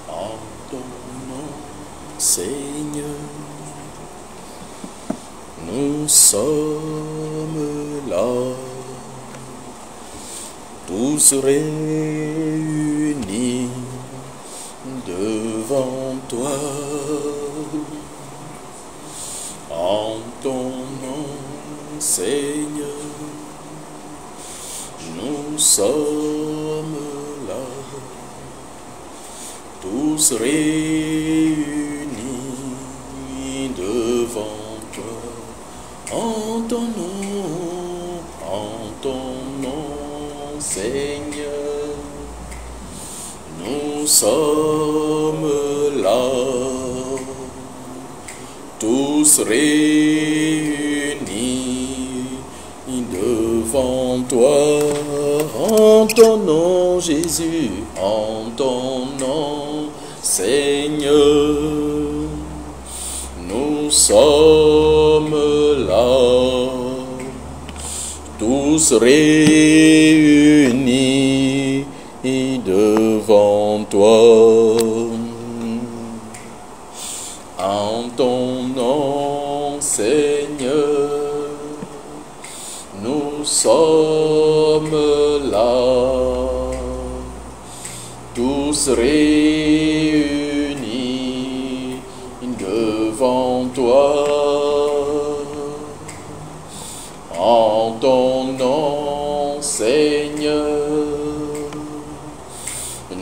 En ton nom, Seigneur, nous sommes là, tous réunis devant toi. En ton nom, Seigneur, nous sommes là, tous réunis devant toi. En ton nom, Seigneur, nous sommes là, tous réunis devant toi. En ton nom, Jésus, en ton nom, Seigneur, nous sommes là, tous réunis devant toi. En ton nom, Seigneur, nous sommes là, tous réunis devant toi. En ton nom, Seigneur,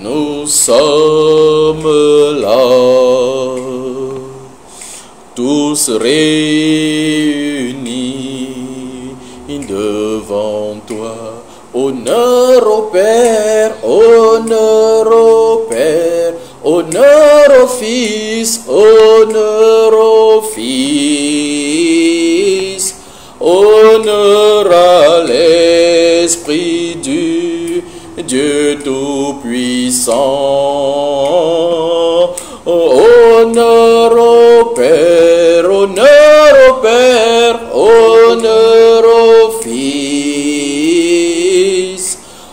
nous sommes là, tous réunis devant toi. Honneur au Père, honneur au Père, honneur au Fils, honneur au Fils, honneur à l'Esprit du Dieu Tout-Puissant. Honneur au Père, honneur au Père, honneur au Fils,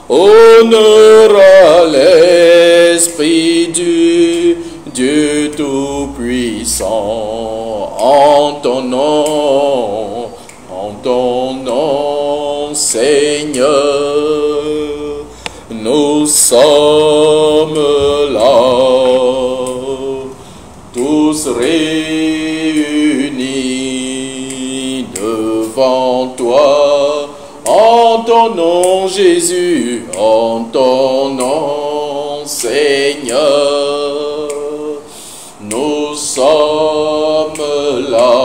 honneur à l'Esprit du Dieu Tout-Puissant. En ton nom, Seigneur, nous sommes là, tous réunis devant toi. En ton nom, Jésus, en ton nom, Seigneur, nous sommes là,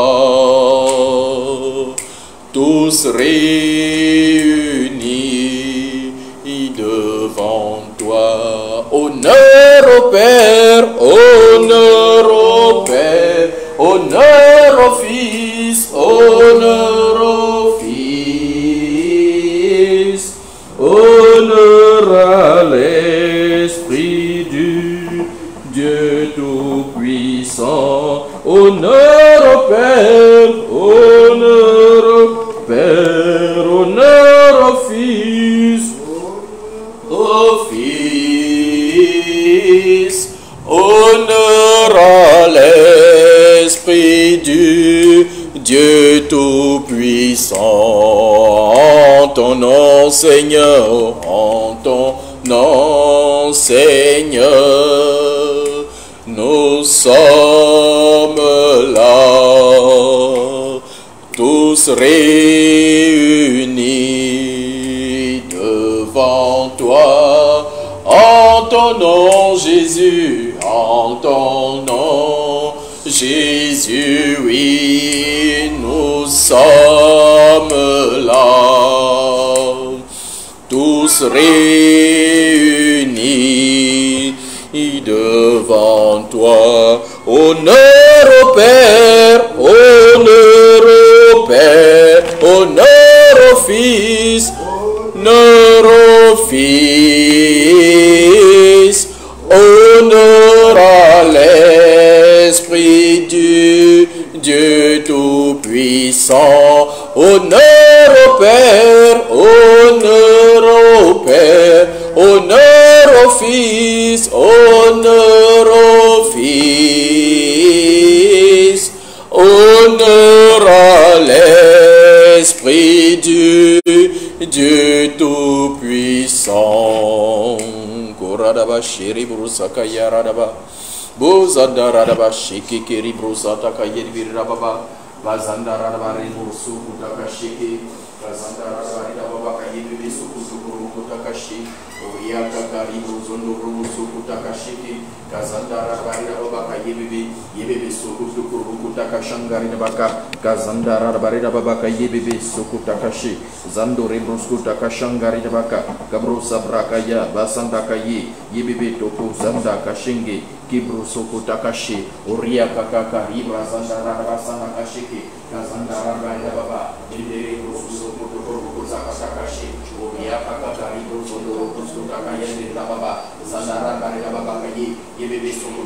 tous réunis devant toi. Honneur au Père, honneur au Père, honneur au Fils, honneur au Fils, honneur à l'Esprit du Dieu Tout-Puissant. Honneur au Père, honneur au Père, honneur au Fils, au Fils, honneur à l'Esprit du Dieu Tout-Puissant. En ton nom, Seigneur, en ton nom, Seigneur, nous sommes là, tous réunis devant toi. En ton nom, Jésus, en ton nom, Jésus, oui, nous sommes là, tous réunis devant toi. Honneur au Père, honneur au Père, honneur au Fils, honneur au Fils, honneur à l'Esprit du Dieu Tout-Puissant. Honneur au Père, honneur au Père, honneur au Fils, honneur au Fils, honneur à l'Esprit du Dieu Tout-Puissant. Koradaba shiri brusaka yaradaba. Bozanda radaba shiki kiri brusata kayeri birababa. Bazanda radaba ribusu kutaka shiki. Bazanda radaba ridababa kayeri bisu kutukuru kutaka shiki. Oyaka karibu zondo rubusu kutaka shiki. Kazanda radaba ridababa kayeri yebebe sukutukuru kutaka shangari nabaka. Kazanda radaba ridababa kayeri sukutaka shiki. Zando rebrusu kutaka shangari nabaka. Kabrusa brakaya basanda kayi yebebe toko zanda kashingi. Kibru soko takashi, Uria kakaka, Ribra Zandara Basana Kashiki, Kazandara Baba, Indere Soko Kusaka Takashi, Uria kakaka, Ribru Sondo Kusaka Baba, Zandara Barina Baba, Yebe Soko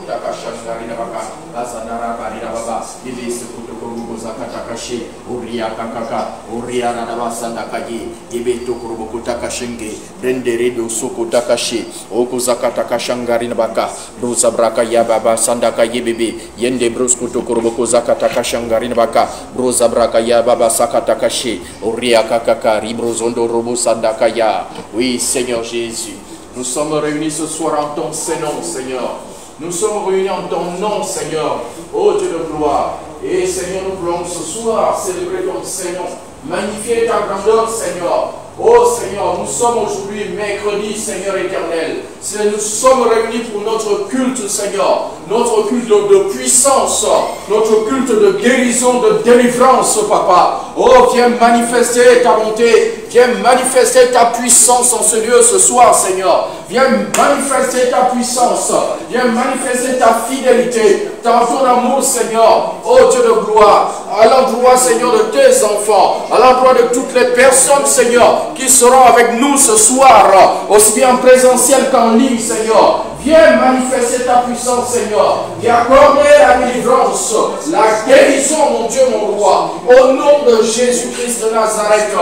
Takasha, Garina Baka, Zandara Barina Baba, Yebe Soko Kusaka Takashi, Uria kakaka, Uria Nadabasana Kayi, Yebe Tokuru Takashingi, Rendere Soko Takashi, Okusaka Takashangarina Baka. Brusa braka ya baba sandaka yebebe yende brusku tokoroboko zakataka shangarina baka brusa braka ya baba sakataka shi oria kakaka ribrozondo robo sandaka ya. Oui Seigneur Jésus, nous sommes réunis ce soir en ton Saint-Nom, Seigneur. Nous sommes réunis en ton nom, Seigneur, ô Dieu de gloire. Et Seigneur, nous voulons ce soir célébrer ton Saint-Nom, magnifier ta grandeur, Seigneur. Oh Seigneur, nous sommes aujourd'hui mercredi, Seigneur éternel. Nous sommes réunis pour notre culte, Seigneur. Notre culte de puissance, notre culte de guérison, de délivrance, Papa. Oh, viens manifester ta bonté, viens manifester ta puissance en ce lieu ce soir, Seigneur. Viens manifester ta puissance, viens manifester ta fidélité, ton amour, Seigneur. Oh Dieu de gloire, à l'endroit, Seigneur, de tes enfants, à l'endroit de toutes les personnes, Seigneur, qui seront avec nous ce soir, aussi bien en présentiel qu'en ligne, Seigneur. Viens manifester ta puissance, Seigneur. Viens accorder la délivrance, la guérison, mon Dieu, mon roi. Au nom de Jésus-Christ de Nazareth.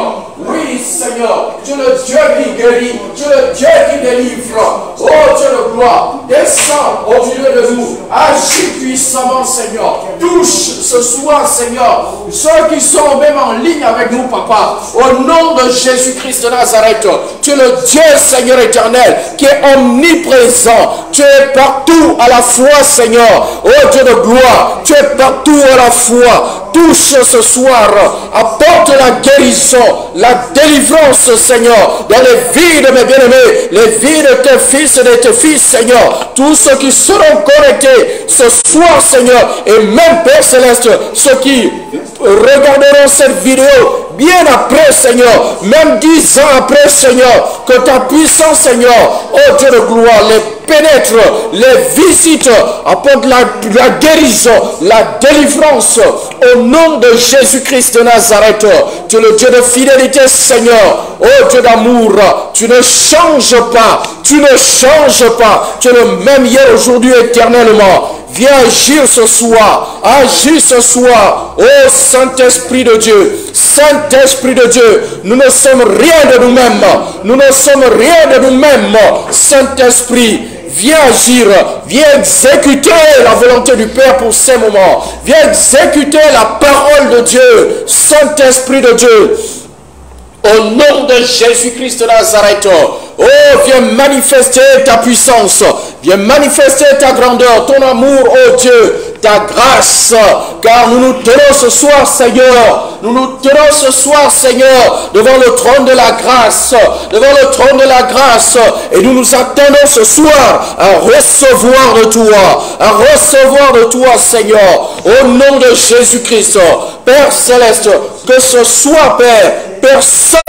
Oui, Seigneur, tu es le Dieu qui guérit, tu es le Dieu qui délivre. Oh Dieu de gloire, descends au milieu de nous. Agis puissamment, Seigneur. Touche ce soir, Seigneur, ceux qui sont même en ligne avec nous, Papa. Au nom de Jésus-Christ de Nazareth, tu es le Dieu, Seigneur éternel, qui est omniprésent. Tu es partout à la fois, Seigneur. Oh Dieu de gloire, tu es partout à la fois. Touche ce soir, apporte la guérison, la délivrance, Seigneur, dans les vies de mes bien-aimés, les vies de tes fils et de tes filles, Seigneur. Tous ceux qui seront connectés ce soir, Seigneur, et même Père Céleste, ceux qui regarderont cette vidéo bien après, Seigneur, même 10 ans après, Seigneur, que ta puissance, Seigneur, oh Dieu de gloire, les pénètre, les visite, apporte la guérison, la délivrance, au nom de Jésus-Christ de Nazareth. Tu es le Dieu de fidélité, Seigneur, oh Dieu d'amour, tu ne changes pas, tu ne changes pas, tu es le même hier, aujourd'hui, éternellement. Viens agir ce soir, agis ce soir, ô Saint-Esprit de Dieu, Saint-Esprit de Dieu, nous ne sommes rien de nous-mêmes, nous ne sommes rien de nous-mêmes, Saint-Esprit, viens agir, viens exécuter la volonté du Père pour ces moments, viens exécuter la parole de Dieu, Saint-Esprit de Dieu, au nom de Jésus-Christ de Nazareth. Oh, viens manifester ta puissance, viens manifester ta grandeur, ton amour, oh Dieu, ta grâce, car nous nous tenons ce soir, Seigneur, nous nous tenons ce soir, Seigneur, devant le trône de la grâce, et nous nous attendons ce soir à recevoir de toi, Seigneur, au nom de Jésus-Christ. Père Céleste, que ce soit, Père, personne,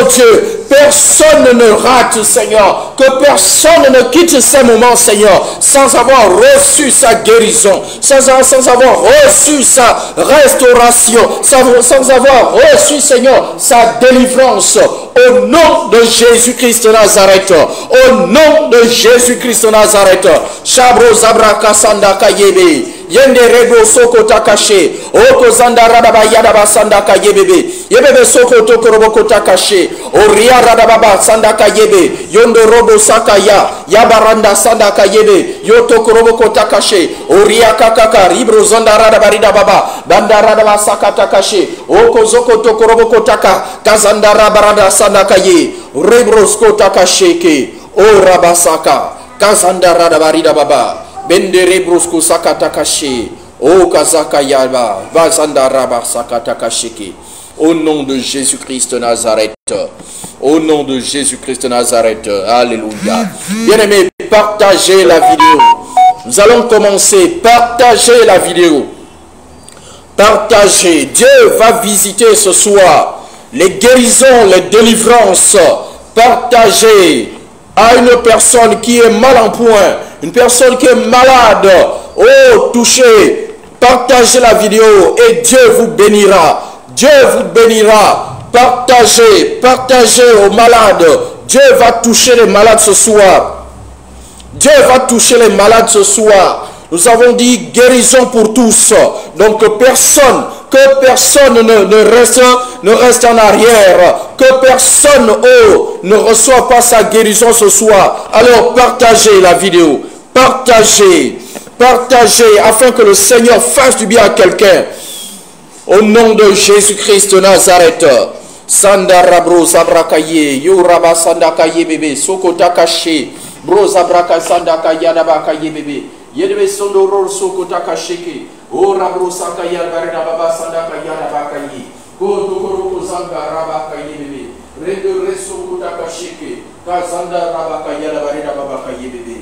oh Dieu, personne ne rate, Seigneur, que personne ne quitte ces moments, Seigneur, sans avoir reçu sa guérison, sans avoir reçu sa restauration, sans avoir reçu, Seigneur, sa délivrance, au nom de Jésus-Christ de Nazareth, au nom de Jésus-Christ de Nazareth. Chabro Zabra Kasanda Kayebe. Yende rebo soko takashe. Oko zanda radaba yadaba sandaka yebebe. Yebebe soko tokoroboko takashe. Oria radababa sandaka yebe. Yondo robo sakaya. Yabaranda sandaka yebe. Yoto koroboko takashe. Oria kakaka ribro zanda radaba ridababa. Banda radaba saka takashe. Oko zoko tokoroboko taka. Kazanda rabarada sandaka ye. Rebrosko takasheke. O rabasaka. Kazanda radaba ridababa. Bende rebrosko saka takashe. O kazaka yaba. Bazanda raba saka takasheke. Au nom de Jésus-Christ de Nazareth. Au nom de Jésus-Christ de Nazareth. Alléluia. Bien-aimés, partagez la vidéo. Nous allons commencer. Partagez la vidéo. Partagez. Dieu va visiter ce soir les guérisons, les délivrances. Partagez à une personne qui est mal en point, une personne qui est malade. Oh, touchez. Partagez la vidéo et Dieu vous bénira. Dieu vous bénira. Partagez, partagez aux malades. Dieu va toucher les malades ce soir. Dieu va toucher les malades ce soir. Nous avons dit guérison pour tous. Donc que personne ne reste en arrière. Que personne ne reçoive pas sa guérison ce soir. Alors partagez la vidéo. Partagez. Partagez afin que le Seigneur fasse du bien à quelqu'un. Au nom de Jésus-Christ de Nazareth. Sandara bro sabrakaye. Yoraba sandakaye bébé. Sokota kaché. Bro sabraka sandakaye nabakaye bébé. Yedebe sondoro sokota kasheke. Ora bro sakaya barida baba sandakaye nabakaye. Ko zanga rabakaye bébé. Rede resokota kasheke. Kazanda rabakaye barida babakaye bébé.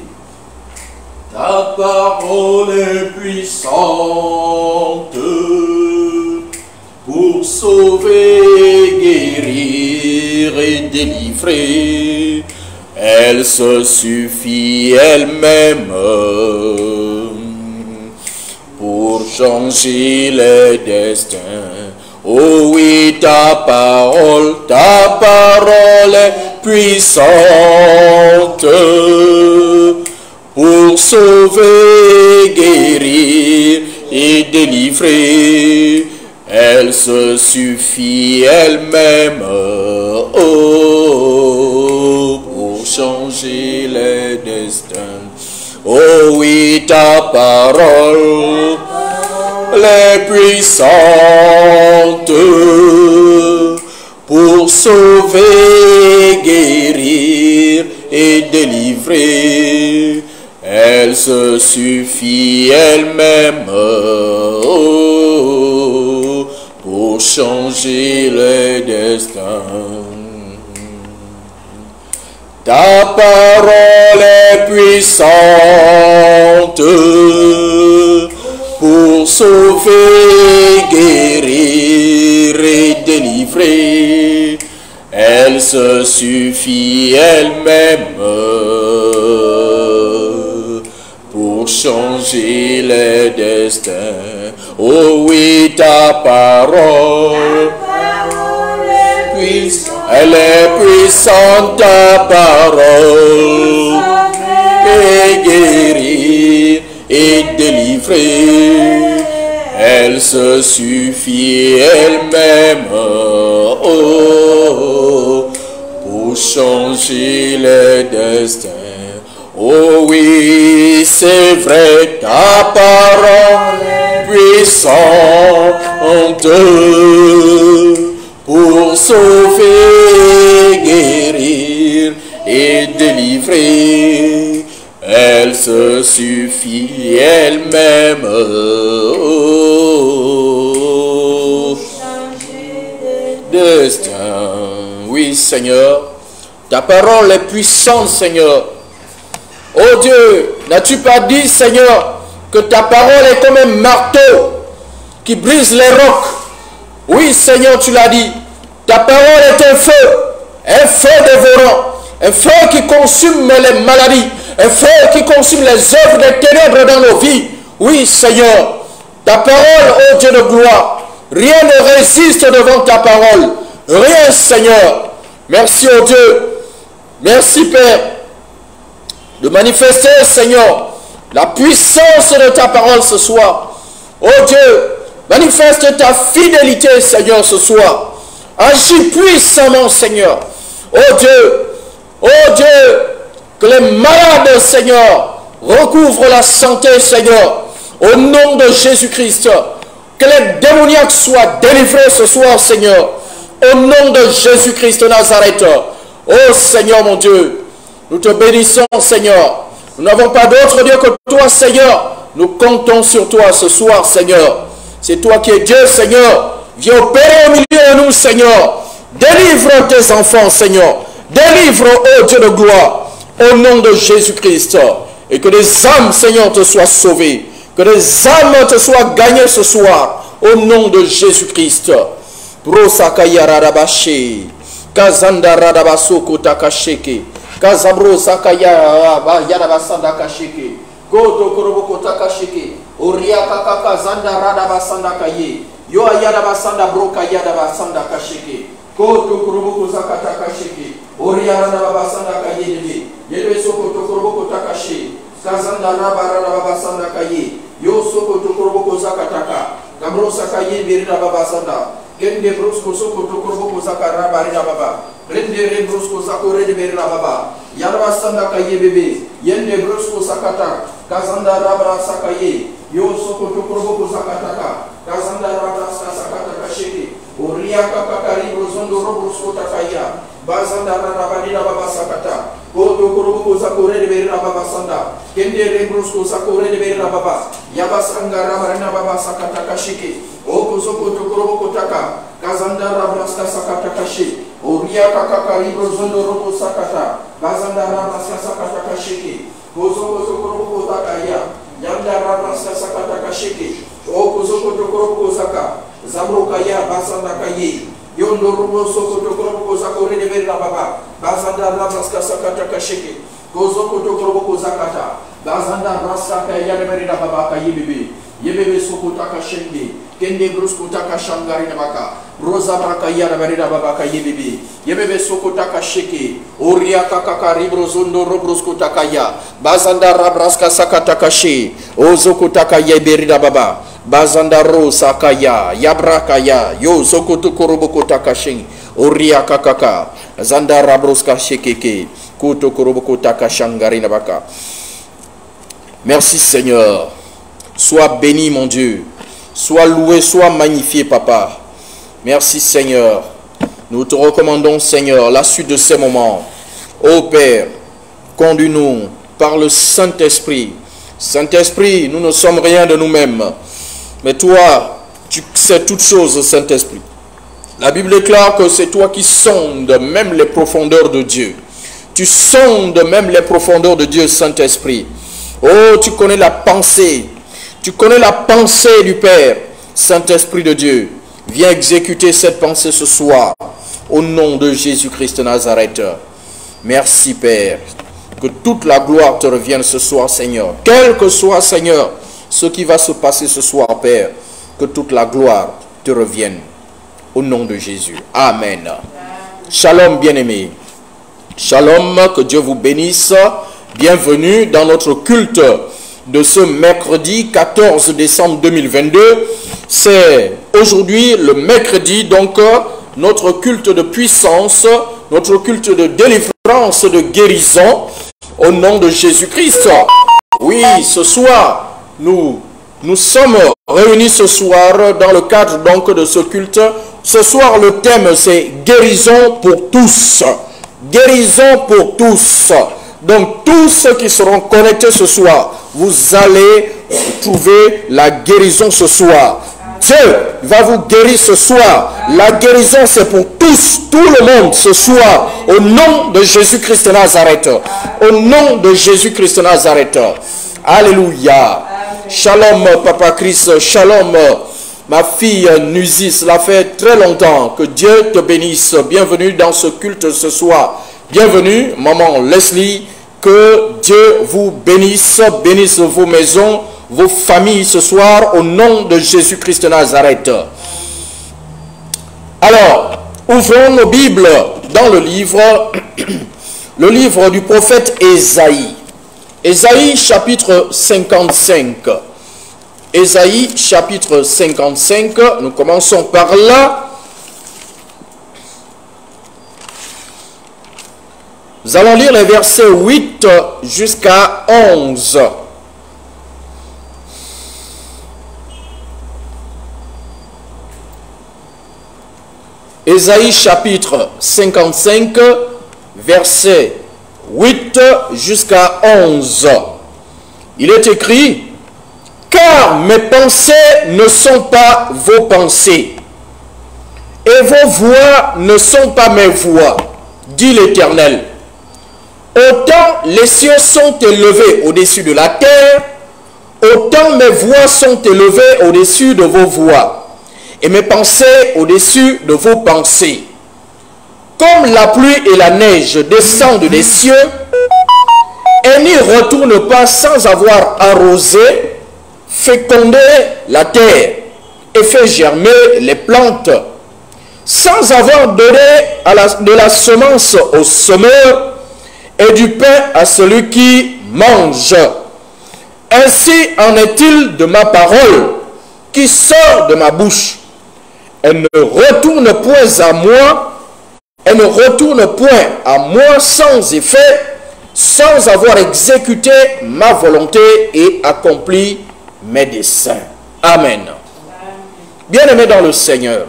Ta parole est puissante pour sauver, guérir et délivrer. Elle se suffit elle-même pour changer les destins. Oh oui, ta parole est puissante pour sauver, guérir et délivrer. Elle se suffit elle-même pour changer les destins. Oh oui, ta parole est puissante pour sauver, guérir et délivrer. Elle se suffit elle-même pour changer les destins. Ta parole est puissante pour sauver, guérir et délivrer. Elle se suffit elle-même pour changer les destins. Oh oui, ta parole, elle est puissante, ta parole, et guérir et délivrer. Elle se suffit elle-même pour changer les destins. Oh oui, c'est vrai, ta parole puissante pour sauver, guérir et délivrer. Elle se suffit elle-même. Destin. Oui, Seigneur, ta parole est puissante, Seigneur. Oh Dieu, n'as-tu pas dit, Seigneur, que ta parole est comme un marteau qui brise les rocs? Oui, Seigneur, tu l'as dit. Ta parole est un feu dévorant, un feu qui consume les maladies, un feu qui consume les œuvres des ténèbres dans nos vies. Oui, Seigneur, ta parole, ô Dieu de gloire, rien ne résiste devant ta parole. Rien, Seigneur. Merci, ô Dieu. Merci, Père, de manifester, Seigneur, la puissance de ta parole ce soir. Oh Dieu, manifeste ta fidélité, Seigneur, ce soir. Agis puissamment, Seigneur. Oh Dieu, que les malades, Seigneur, recouvrent la santé, Seigneur, au nom de Jésus-Christ. Que les démoniaques soient délivrés ce soir, Seigneur, au nom de Jésus-Christ de Nazareth. Oh Seigneur, mon Dieu, nous te bénissons, Seigneur. Nous n'avons pas d'autre Dieu que toi, Seigneur. Nous comptons sur toi ce soir, Seigneur. C'est toi qui es Dieu, Seigneur. Viens opérer au milieu de nous, Seigneur. Délivre tes enfants, Seigneur. Délivre, ô Dieu de gloire, au nom de Jésus-Christ. Et que des âmes, Seigneur, te soient sauvées. Que des âmes te soient gagnées ce soir, au nom de Jésus-Christ. Brosakaya radabashi, Kazanda radabasoko takasheke, Kazabro sakaya yadabasanda kasheke, Goto koroboko takasheke, Oriaka kakazanda radabasanda kaye, Yo ayadabasanda broka yadabasanda kasheke, Goto koroboko zakata kasheke, Oriana radabasanda kaye debe, Yedwe soko tokoroboko takashe, Kazanda radabasanda kaye, Yo soko tokoroboko zakataka, Kabrosa kaye berida babasanda, Kende brosko soko tokoroboko zakara barida baba, Rende brosko zakore de berida baba, Yadabasanda kaye bebe, Yende brosko sakata, Kazanda rabra sakaye, Yo soko tokoroboko zakataka, Kazanda rabra sakata kasheke, Oriaka kakari brozondo robrosko takaya, Bazanda rabadida baba sakata, Koto koroboko zakore de berida baba sanda, Kende brosko zakore de berida baba, Yabasanga rabarina baba sakata kasheke, Okozoko tokoroboko taka, Kazanda rabraska sakata kashe, Oriaka kakari brozondo robo sakata, Bazanda rabraska sakata kasheke, Kozoko tokoroboko takaya, Yanda rabraska sakata kasheke, Okozoko tokoroboko zaka, Zabrokaya basanda kaye, Yondo robo soko tokoroboko zakore de berina baba, Bazanda rabraska sakata kasheke, Kozoko tokoroboko zakata, Bazanda rabraska kaya de berina baba kaye bebe, Yebebe soko takashenge, Kende brusko takashangari nabaka, Rosa brakaya de berina baba kaye bebe, Yebebe soko takasheke, Oria kakakari brozondo robrosko takaya, Bazanda rabraska sakata kashe, Ozoko takaya berina baba, Bazanda rosa kaya, Yabrakaya, Yo zoko tokoroboko takashe, Oria kakaka, Zanda rabroska shekeke, Koto koroboko takashangari nabaka. Merci Seigneur. Sois béni mon Dieu. Sois loué, sois magnifié Papa. Merci Seigneur. Nous te recommandons Seigneur la suite de ces moments. Ô Père, conduis-nous par le Saint-Esprit. Saint-Esprit, nous ne sommes rien de nous-mêmes. Mais toi, tu sais toutes choses, Saint-Esprit. La Bible déclare que c'est toi qui sondes même les profondeurs de Dieu. Tu sondes même les profondeurs de Dieu, Saint-Esprit. Oh, tu connais la pensée. Tu connais la pensée du Père. Saint-Esprit de Dieu, viens exécuter cette pensée ce soir. Au nom de Jésus-Christ de Nazareth. Merci, Père. Que toute la gloire te revienne ce soir, Seigneur. Quel que soit, Seigneur, ce qui va se passer ce soir, Père. Que toute la gloire te revienne. Au nom de Jésus. Amen. Shalom, bien-aimés. Shalom, que Dieu vous bénisse. Bienvenue dans notre culte de ce mercredi 14 décembre 2022. C'est aujourd'hui le mercredi, donc notre culte de puissance, notre culte de délivrance, de guérison, au nom de Jésus-Christ. Oui, ce soir, nous sommes réunis ce soir dans le cadre donc de ce culte. Ce soir, le thème c'est guérison pour tous. Guérison pour tous. Donc tous ceux qui seront connectés ce soir, vous allez trouver la guérison ce soir. Dieu va vous guérir ce soir. La guérison c'est pour tous, tout le monde ce soir. Au nom de Jésus-Christ de Nazareth. Au nom de Jésus-Christ de Nazareth. Alléluia. Shalom Papa Christ. Shalom ma fille Nuzi. Cela fait très longtemps. Que Dieu te bénisse. Bienvenue dans ce culte ce soir. Bienvenue, maman Leslie, que Dieu vous bénisse, bénisse vos maisons, vos familles ce soir, au nom de Jésus-Christ de Nazareth. Alors, ouvrons nos Bibles dans le livre du prophète Ésaïe. Ésaïe chapitre 55. Ésaïe chapitre 55, nous commençons par là. Nous allons lire les versets 8 jusqu'à 11. Ésaïe chapitre 55, versets 8 jusqu'à 11. Il est écrit: car mes pensées ne sont pas vos pensées, et vos voix ne sont pas mes voix, dit l'Éternel. Autant les cieux sont élevés au-dessus de la terre, autant mes voix sont élevées au-dessus de vos voix, et mes pensées au-dessus de vos pensées. Comme la pluie et la neige descendent des cieux, et n'y retournent pas sans avoir arrosé, fécondé la terre, et fait germer les plantes, sans avoir donné de la semence au semeur, et du pain à celui qui mange. Ainsi en est-il de ma parole qui sort de ma bouche. Elle ne retourne point à moi, elle ne retourne point à moi sans effet, sans avoir exécuté ma volonté et accompli mes desseins. Amen. Bien-aimés dans le Seigneur,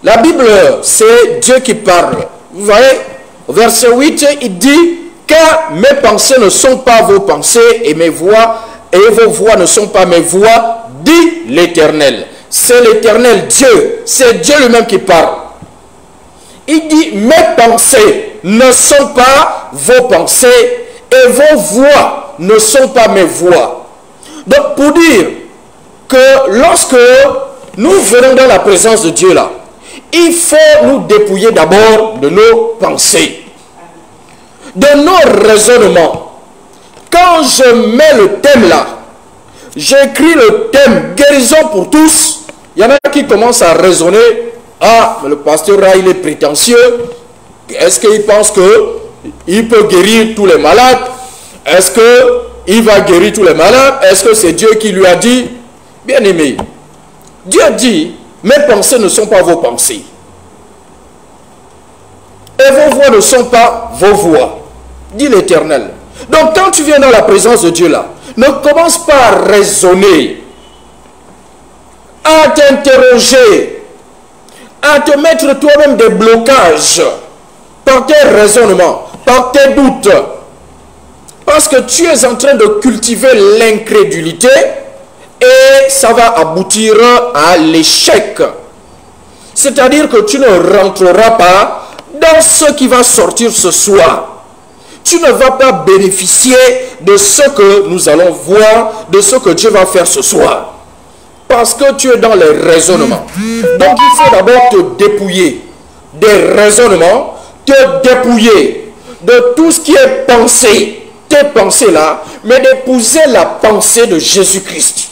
la Bible, c'est Dieu qui parle. Vous voyez, au verset 8, il dit: car mes pensées ne sont pas vos pensées, et mes voix et vos voix ne sont pas mes voix, dit l'Éternel. C'est l'Éternel Dieu, c'est Dieu lui-même qui parle. Il dit: mes pensées ne sont pas vos pensées, et vos voix ne sont pas mes voix. Donc pour dire que lorsque nous venons dans la présence de Dieu là, il faut nous dépouiller d'abord de nos pensées, de nos raisonnements. Quand je mets le thème là, j'écris le thème guérison pour tous, il y en a qui commencent à raisonner: ah, mais le pasteur là, il est prétentieux. Est-ce qu'il pense qu'il peut guérir tous les malades? Est-ce qu'il va guérir tous les malades? Est-ce que c'est Dieu qui lui a dit? Bien aimé, Dieu dit: mes pensées ne sont pas vos pensées, et vos voix ne sont pas vos voix, dit l'Éternel. Donc quand tu viens dans la présence de Dieu là, ne commence pas à raisonner, à t'interroger, à te mettre toi-même des blocages par tes raisonnements, par tes doutes, parce que tu es en train de cultiver l'incrédulité, et ça va aboutir à l'échec. C'est-à-dire que tu ne rentreras pas dans ce qui va sortir ce soir. Tu ne vas pas bénéficier de ce que nous allons voir, de ce que Dieu va faire ce soir. Parce que tu es dans les raisonnements. Donc il faut d'abord te dépouiller des raisonnements, te dépouiller de tout ce qui est pensée, tes pensées là, mais d'épouser la pensée de Jésus-Christ.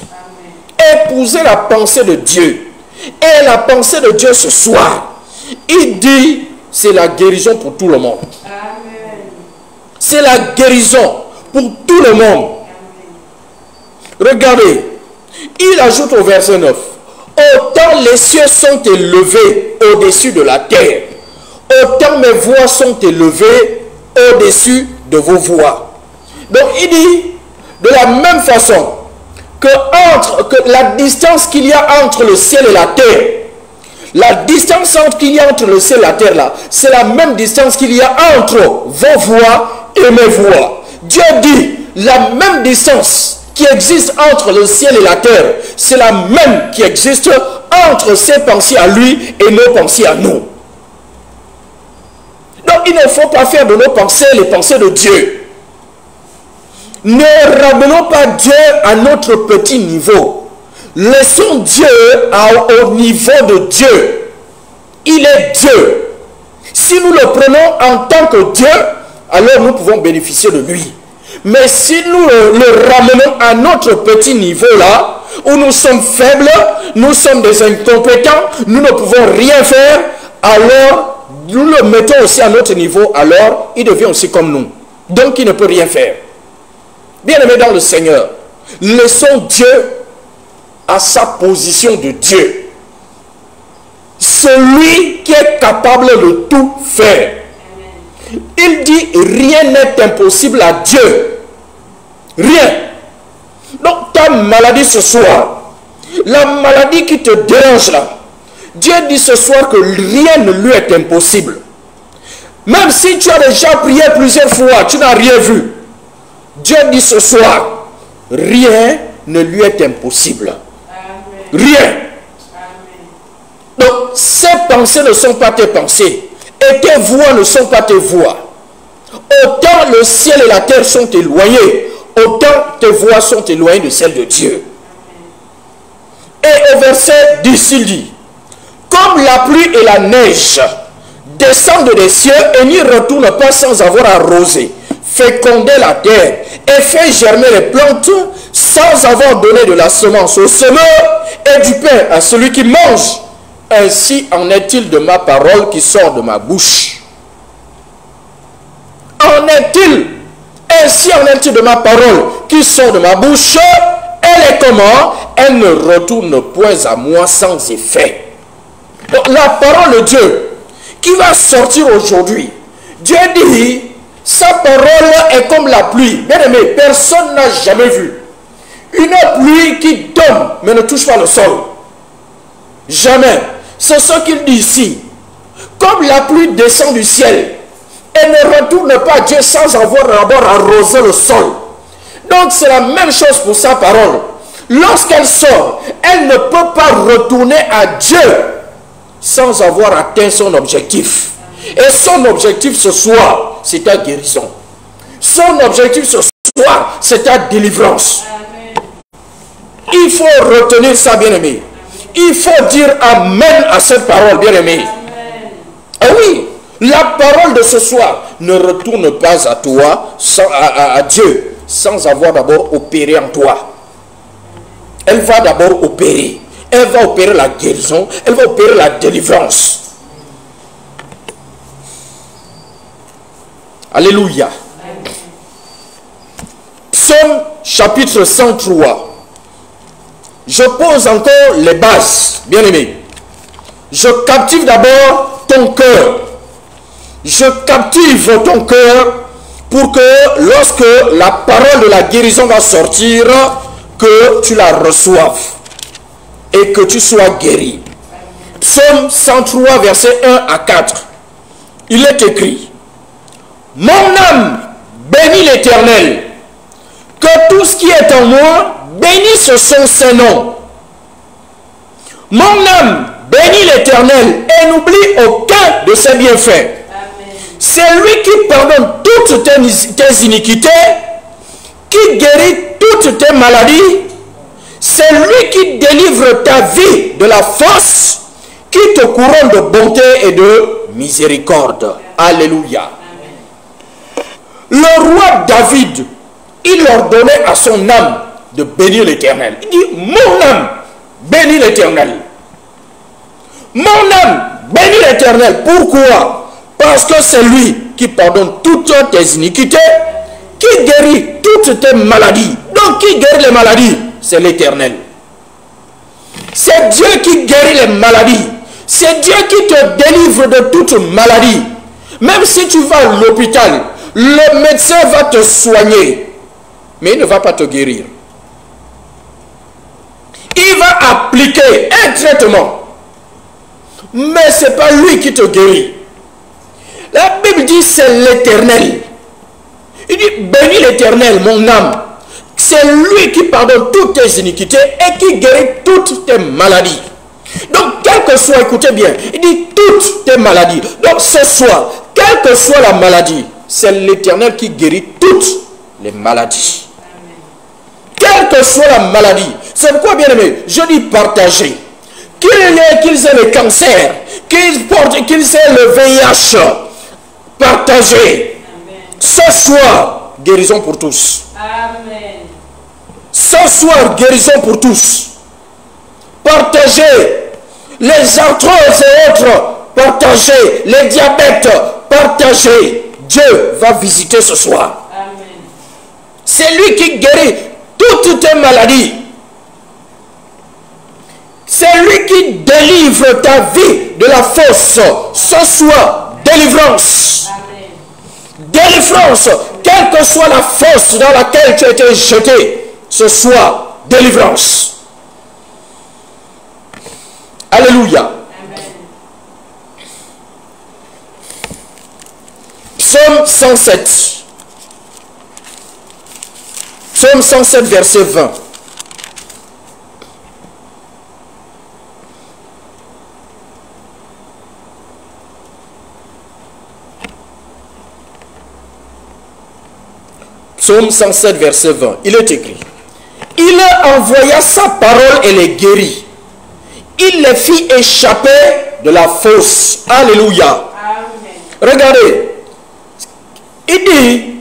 Épouser la pensée de Dieu. Et la pensée de Dieu ce soir, il dit, c'est la guérison pour tout le monde. C'est la guérison pour tout le monde. Regardez, il ajoute au verset 9: autant les cieux sont élevés au-dessus de la terre, autant mes voix sont élevées au-dessus de vos voix. Donc il dit, de la même façon que la distance qu'il y a entre le ciel et la terre, la distance qu'il y a entre le ciel et la terre là, c'est la même distance qu'il y a entre vos voix et mes voix. Dieu dit, la même distance qui existe entre le ciel et la terre, c'est la même qui existe entre ses pensées à lui et nos pensées à nous. Donc il ne faut pas faire de nos pensées les pensées de Dieu. Ne ramenons pas Dieu à notre petit niveau. Laissons Dieu au niveau de Dieu. Il est Dieu. Si nous le prenons en tant que Dieu, alors nous pouvons bénéficier de lui. Mais si nous le ramenons à notre petit niveau là, où nous sommes faibles, nous sommes des incompétents, nous ne pouvons rien faire, alors nous le mettons aussi à notre niveau, alors il devient aussi comme nous. Donc il ne peut rien faire. Bien-aimés dans le Seigneur, laissons Dieu à sa position de Dieu. Celui qui est capable de tout faire. Il dit rien n'est impossible à Dieu. Rien. Donc ta maladie ce soir, la maladie qui te dérange là, Dieu dit ce soir que rien ne lui est impossible. Même si tu as déjà prié plusieurs fois, tu n'as rien vu. Dieu dit ce soir, rien ne lui est impossible. Amen. Rien. Amen. Donc, ces pensées ne sont pas tes pensées. Et tes voix ne sont pas tes voix. Autant le ciel et la terre sont éloignés, autant tes voix sont éloignées de celles de Dieu. Et au verset 10, il dit, comme la pluie et la neige descendent des cieux et n'y retournent pas sans avoir arrosé, fécondé la terre et fait germer les plantes sans avoir donné de la semence au semeur et du pain à celui qui mange, ainsi en est-il de ma parole qui sort de ma bouche. Ainsi en est-il de ma parole qui sort de ma bouche. Elle est comment? Elle ne retourne point à moi sans effet. Donc, la parole de Dieu qui va sortir aujourd'hui, Dieu dit, sa parole est comme la pluie. Bien aimé, personne n'a jamais vu une pluie qui tombe mais ne touche pas le sol. Jamais. C'est ce qu'il dit ici. Comme la pluie descend du ciel, elle ne retourne pas à Dieu sans avoir d'abord arrosé le sol. Donc c'est la même chose pour sa parole. Lorsqu'elle sort, elle ne peut pas retourner à Dieu sans avoir atteint son objectif. Et son objectif ce soir, c'est ta guérison. Son objectif ce soir, c'est ta délivrance. Il faut retenir ça, bien-aimé. Il faut dire Amen à cette parole, bien-aimé. Ah oui, la parole de ce soir ne retourne pas à toi, à Dieu, sans avoir d'abord opéré en toi. Elle va d'abord opérer. Elle va opérer la guérison. Elle va opérer la délivrance. Alléluia. Psaume chapitre 103. Je pose encore les bases, bien-aimés. Je captive d'abord ton cœur. Je captive ton cœur pour que lorsque la parole de la guérison va sortir, que tu la reçoives et que tu sois guéri. Psaume 103, versets 1 à 4. Il est écrit, mon âme bénit l'Éternel, que tout ce qui est en moi bénisse son Saint-Nom. Mon âme bénit l'Éternel et n'oublie aucun de ses bienfaits. C'est lui qui pardonne toutes tes iniquités, qui guérit toutes tes maladies. C'est lui qui délivre ta vie de la force, qui te couronne de bonté et de miséricorde. Alléluia. Le roi David, il ordonnait à son âme de bénir l'Éternel. Il dit, mon âme bénit l'Éternel. Mon âme bénit l'Éternel. Pourquoi? Parce que c'est lui qui pardonne toutes tes iniquités, qui guérit toutes tes maladies. Donc qui guérit les maladies? C'est l'Éternel. C'est Dieu qui guérit les maladies. C'est Dieu qui te délivre de toute maladie. Même si tu vas à l'hôpital, le médecin va te soigner, mais il ne va pas te guérir. Il va appliquer un traitement, mais ce n'est pas lui qui te guérit. La Bible dit c'est l'Éternel. Il dit bénis l'Éternel, mon âme. C'est lui qui pardonne toutes tes iniquités et qui guérit toutes tes maladies. Donc, quel que soit, écoutez bien, il dit toutes tes maladies. Donc, ce soir, quelle que soit la maladie, c'est l'Éternel qui guérit toutes les maladies. Quelle que soit la maladie. C'est pourquoi, bien aimé, je dis partager. Qu'ils aient le cancer, qu'ils aient le VIH, partagez. Ce soir, guérison pour tous. Amen. Ce soir, guérison pour tous. Partagez les arthroses et autres. Partagez les diabètes. Partagez. Dieu va visiter ce soir. Amen. C'est lui qui guérit toutes tes maladies. C'est lui qui délivre ta vie de la fosse. Ce soit délivrance. Amen. Délivrance. Quelle que soit la fosse dans laquelle tu as été jeté, ce soit délivrance. Alléluia. Amen. Psaume 107. Psaume 107, verset 20. Psaume 107, verset 20. Il est écrit: il envoya sa parole et les guérit. Il les fit échapper de la fosse. Alléluia. Amen. Regardez. Il dit,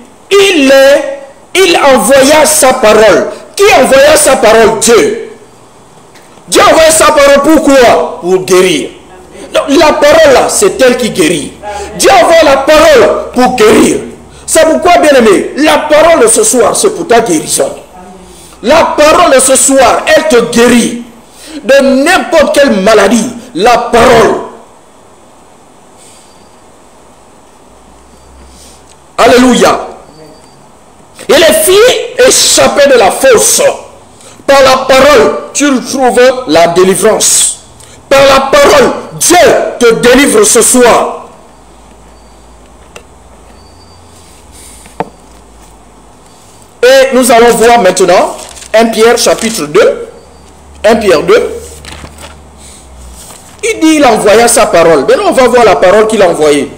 il envoya sa parole. Qui envoya sa parole? Dieu. Dieu envoya sa parole pourquoi? Pour guérir. Donc, la parole là, c'est elle qui guérit. Dieu envoie la parole pour guérir. C'est pourquoi, bien aimé, la parole de ce soir, c'est pour ta guérison. La parole de ce soir, elle te guérit de n'importe quelle maladie. La parole. Alléluia. Et les filles échappaient de la fosse. Par la parole, tu trouves la délivrance. Par la parole, Dieu te délivre ce soir. Et nous allons voir maintenant 1 Pierre chapitre 2. 1 Pierre 2. Il dit, il envoya sa parole. Maintenant, on va voir la parole qu'il a envoyée.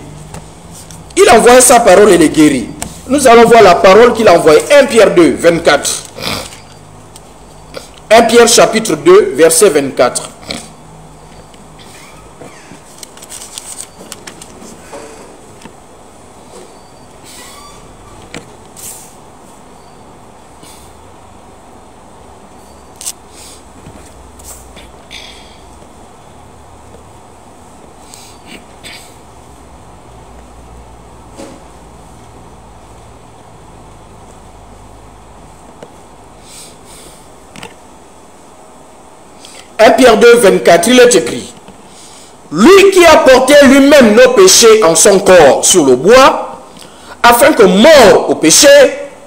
Il envoya sa parole et les guérit. Nous allons voir la parole qu'il a envoyée. 1 Pierre 2, 24. 1 Pierre chapitre 2, verset 24. Pierre 2, 24, il est écrit: lui qui a porté lui-même nos péchés en son corps sur le bois, afin que, mort au péché,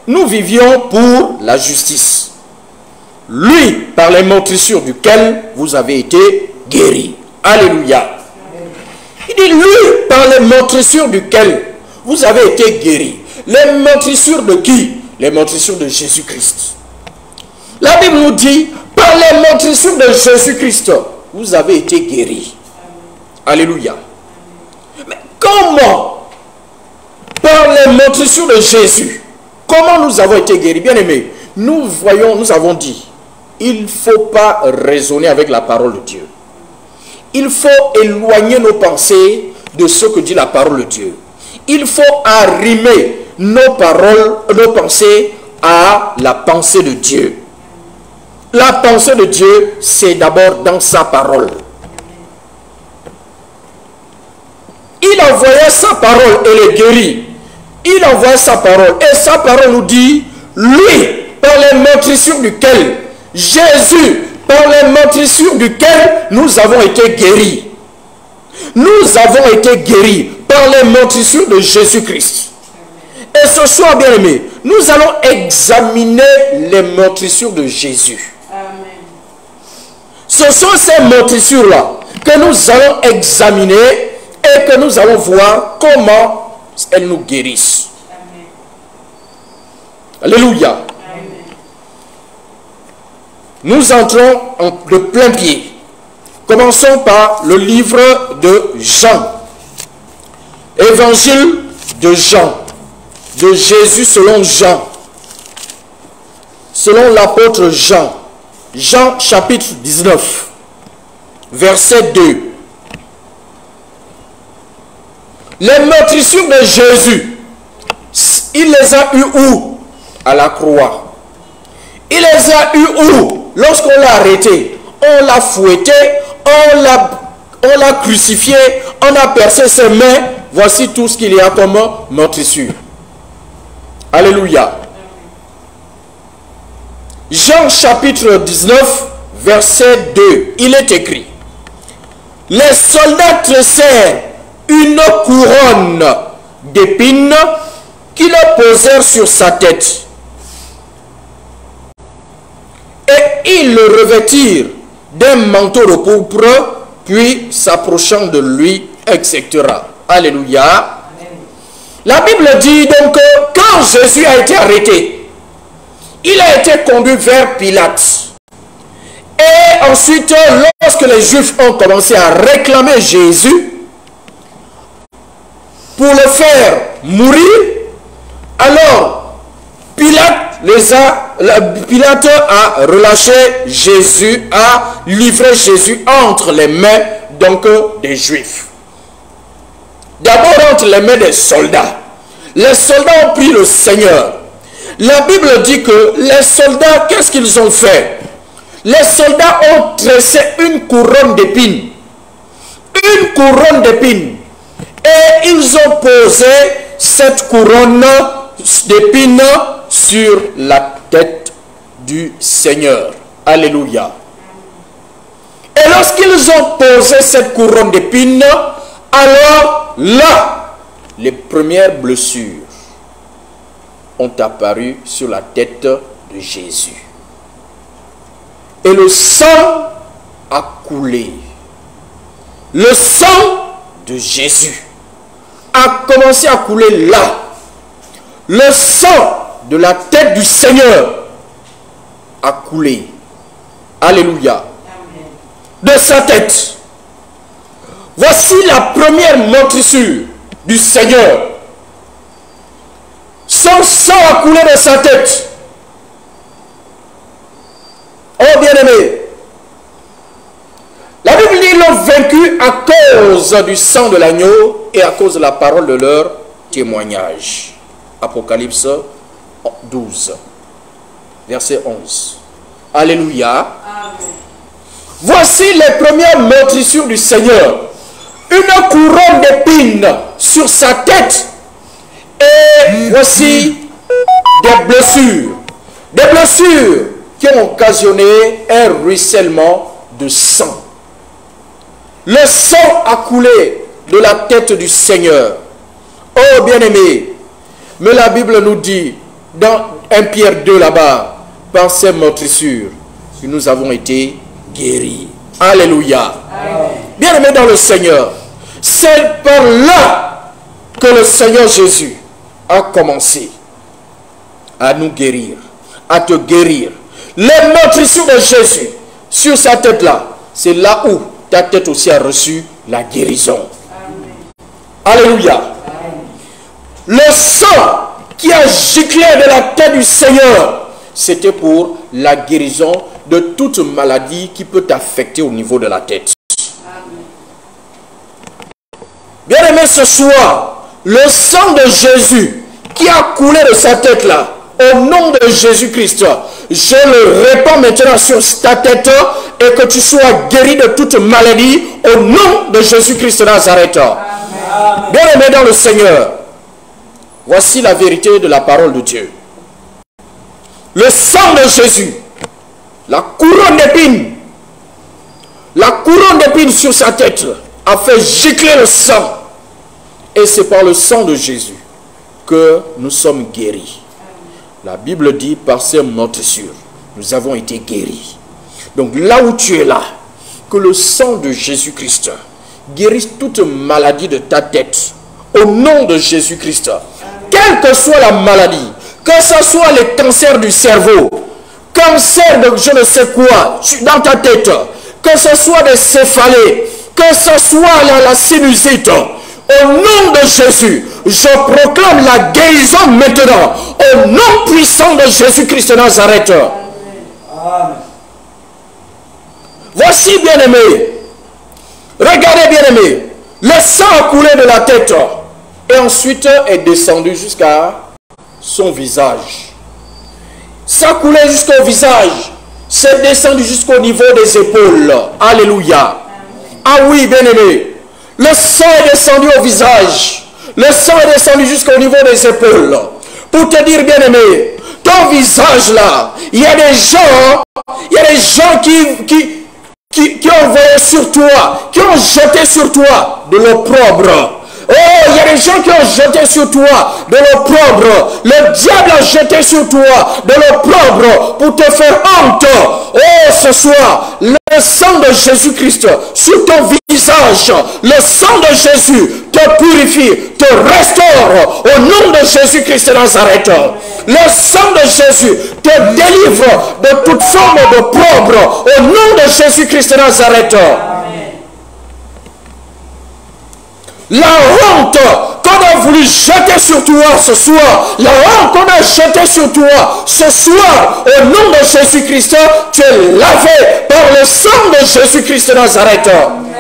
nous vivions pour la justice. Lui, par les meurtrissures duquel vous avez été guéris. Alléluia. Il dit, lui, par les meurtrissures duquel vous avez été guéris. Les meurtrissures de qui? Les meurtrissures de Jésus-Christ. La Bible nous dit, par les meurtrissures de Jésus-Christ, vous avez été guéris. Alléluia. Mais comment? Par les meurtrissures de Jésus, comment nous avons été guéris? Bien aimés, nous voyons, nous avons dit, il ne faut pas raisonner avec la parole de Dieu. Il faut éloigner nos pensées de ce que dit la parole de Dieu. Il faut arrimer nos paroles, nos pensées à la pensée de Dieu. La pensée de Dieu, c'est d'abord dans sa parole. Il envoyait sa parole et les guérit. Il envoie sa parole. Et sa parole nous dit, lui, par les meurtrissures duquel, Jésus, par les meurtrissures duquel nous avons été guéris. Nous avons été guéris par les meurtrissures de Jésus-Christ. Et ce soir, bien aimé, nous allons examiner les meurtrissures de Jésus. Amen. Ce sont ces meurtrissures-là que nous allons examiner et que nous allons voir comment elles nous guérissent. Amen. Alléluia. Amen. Nous entrons de plein pied. Commençons par le livre de Jean. Évangile de Jean. De Jésus selon Jean. Selon l'apôtre Jean. Jean chapitre 19. Verset 2. Les meurtrissures de Jésus, il les a eues où? À la croix. Il les a eues où? Lorsqu'on l'a arrêté, on l'a fouetté, on l'a crucifié, on a percé ses mains. Voici tout ce qu'il y a comme meurtrissure. Alléluia. Jean chapitre 19, verset 2, il est écrit: les soldats tressèrent une couronne d'épines qu'ils posèrent sur sa tête. Et ils le revêtirent d'un manteau de pourpre, puis s'approchant de lui, etc. Alléluia. Amen. La Bible dit donc que quand Jésus a été arrêté, il a été conduit vers Pilate. Et ensuite, lorsque les Juifs ont commencé à réclamer Jésus pour le faire mourir, alors Pilate a relâché Jésus, a livré Jésus entre les mains donc des Juifs. D'abord entre les mains des soldats. Les soldats ont pris le Seigneur. La Bible dit que les soldats, qu'est-ce qu'ils ont fait? Les soldats ont tressé une couronne d'épines. Une couronne d'épines. Et ils ont posé cette couronne d'épines sur la tête du Seigneur. Alléluia. Et lorsqu'ils ont posé cette couronne d'épines, alors là, les premières blessures ont apparu sur la tête de Jésus. Et le sang a coulé. Le sang de Jésus a commencé à couler là. Le sang de la tête du Seigneur a coulé. Alléluia. Amen. De sa tête. Voici la première meurtrissure du Seigneur. Son sang a coulé de sa tête. Oh bien-aimé, la Bible dit qu'ils l'ont vaincu à cause du sang de l'agneau et à cause de la parole de leur témoignage. Apocalypse 12, verset 11. Alléluia. Amen. Voici les premières meurtrissures du Seigneur. Une couronne d'épines sur sa tête. Et voici des blessures. Des blessures qui ont occasionné un ruissellement de sang. Le sang a coulé de la tête du Seigneur. Oh bien-aimé, mais la Bible nous dit dans 1 Pierre 2 là-bas, par ces meurtrissures, que nous avons été guéris. Alléluia. Bien-aimé dans le Seigneur, c'est par là que le Seigneur Jésus a commencé à nous guérir, à te guérir. Les meurtrissures de Jésus sur sa tête là, c'est là où ta tête aussi a reçu la guérison. Amen. Alléluia. Amen. Le sang qui a giclé de la tête du Seigneur, c'était pour la guérison de toute maladie qui peut t'affecter au niveau de la tête. Bien aimé, ce soir, le sang de Jésus qui a coulé de sa tête là, au nom de Jésus-Christ, je le répands maintenant sur ta tête et que tu sois guéri de toute maladie au nom de Jésus-Christ de Nazareth. Amen. Bien aimé dans le Seigneur, voici la vérité de la parole de Dieu. Le sang de Jésus, la couronne d'épines sur sa tête a fait gicler le sang. Et c'est par le sang de Jésus que nous sommes guéris. La Bible dit, par ces meurtrissures, nous avons été guéris. Donc là où tu es là, que le sang de Jésus-Christ guérisse toute maladie de ta tête. Au nom de Jésus-Christ. Quelle que soit la maladie, que ce soit le cancer du cerveau, cancer de je ne sais quoi dans ta tête, que ce soit des céphalées, que ce soit la sinusite, au nom de Jésus, je proclame la guérison maintenant, au nom puissant de Jésus-Christ de Nazareth. Amen. Voici, bien-aimé, regardez, bien-aimé, le sang a coulé de la tête et ensuite est descendu jusqu'à son visage. Ça coulait jusqu'au visage, c'est descendu jusqu'au niveau des épaules. Alléluia. Ah oui, bien-aimé. Le sang est descendu au visage. Le sang est descendu jusqu'au niveau des épaules. Pour te dire, bien-aimé, ton visage là. Il y a des gens qui ont envoyé sur toi, qui ont jeté sur toi de l'opprobre. Oh, il y a des gens qui ont jeté sur toi de l'opprobre. Le diable a jeté sur toi de l'opprobre pour te faire honte. Oh, ce soir, le sang de Jésus-Christ sur ton visage, le sang de Jésus te purifie, te restaure au nom de Jésus-Christ de Nazareth. Le sang de Jésus te délivre de toute forme d'opprobre au nom de Jésus-Christ de Nazareth. La honte qu'on a voulu jeter sur toi ce soir, la honte qu'on a jetée sur toi ce soir, au nom de Jésus-Christ, tu es lavé par le sang de Jésus-Christ de Nazareth. Amen.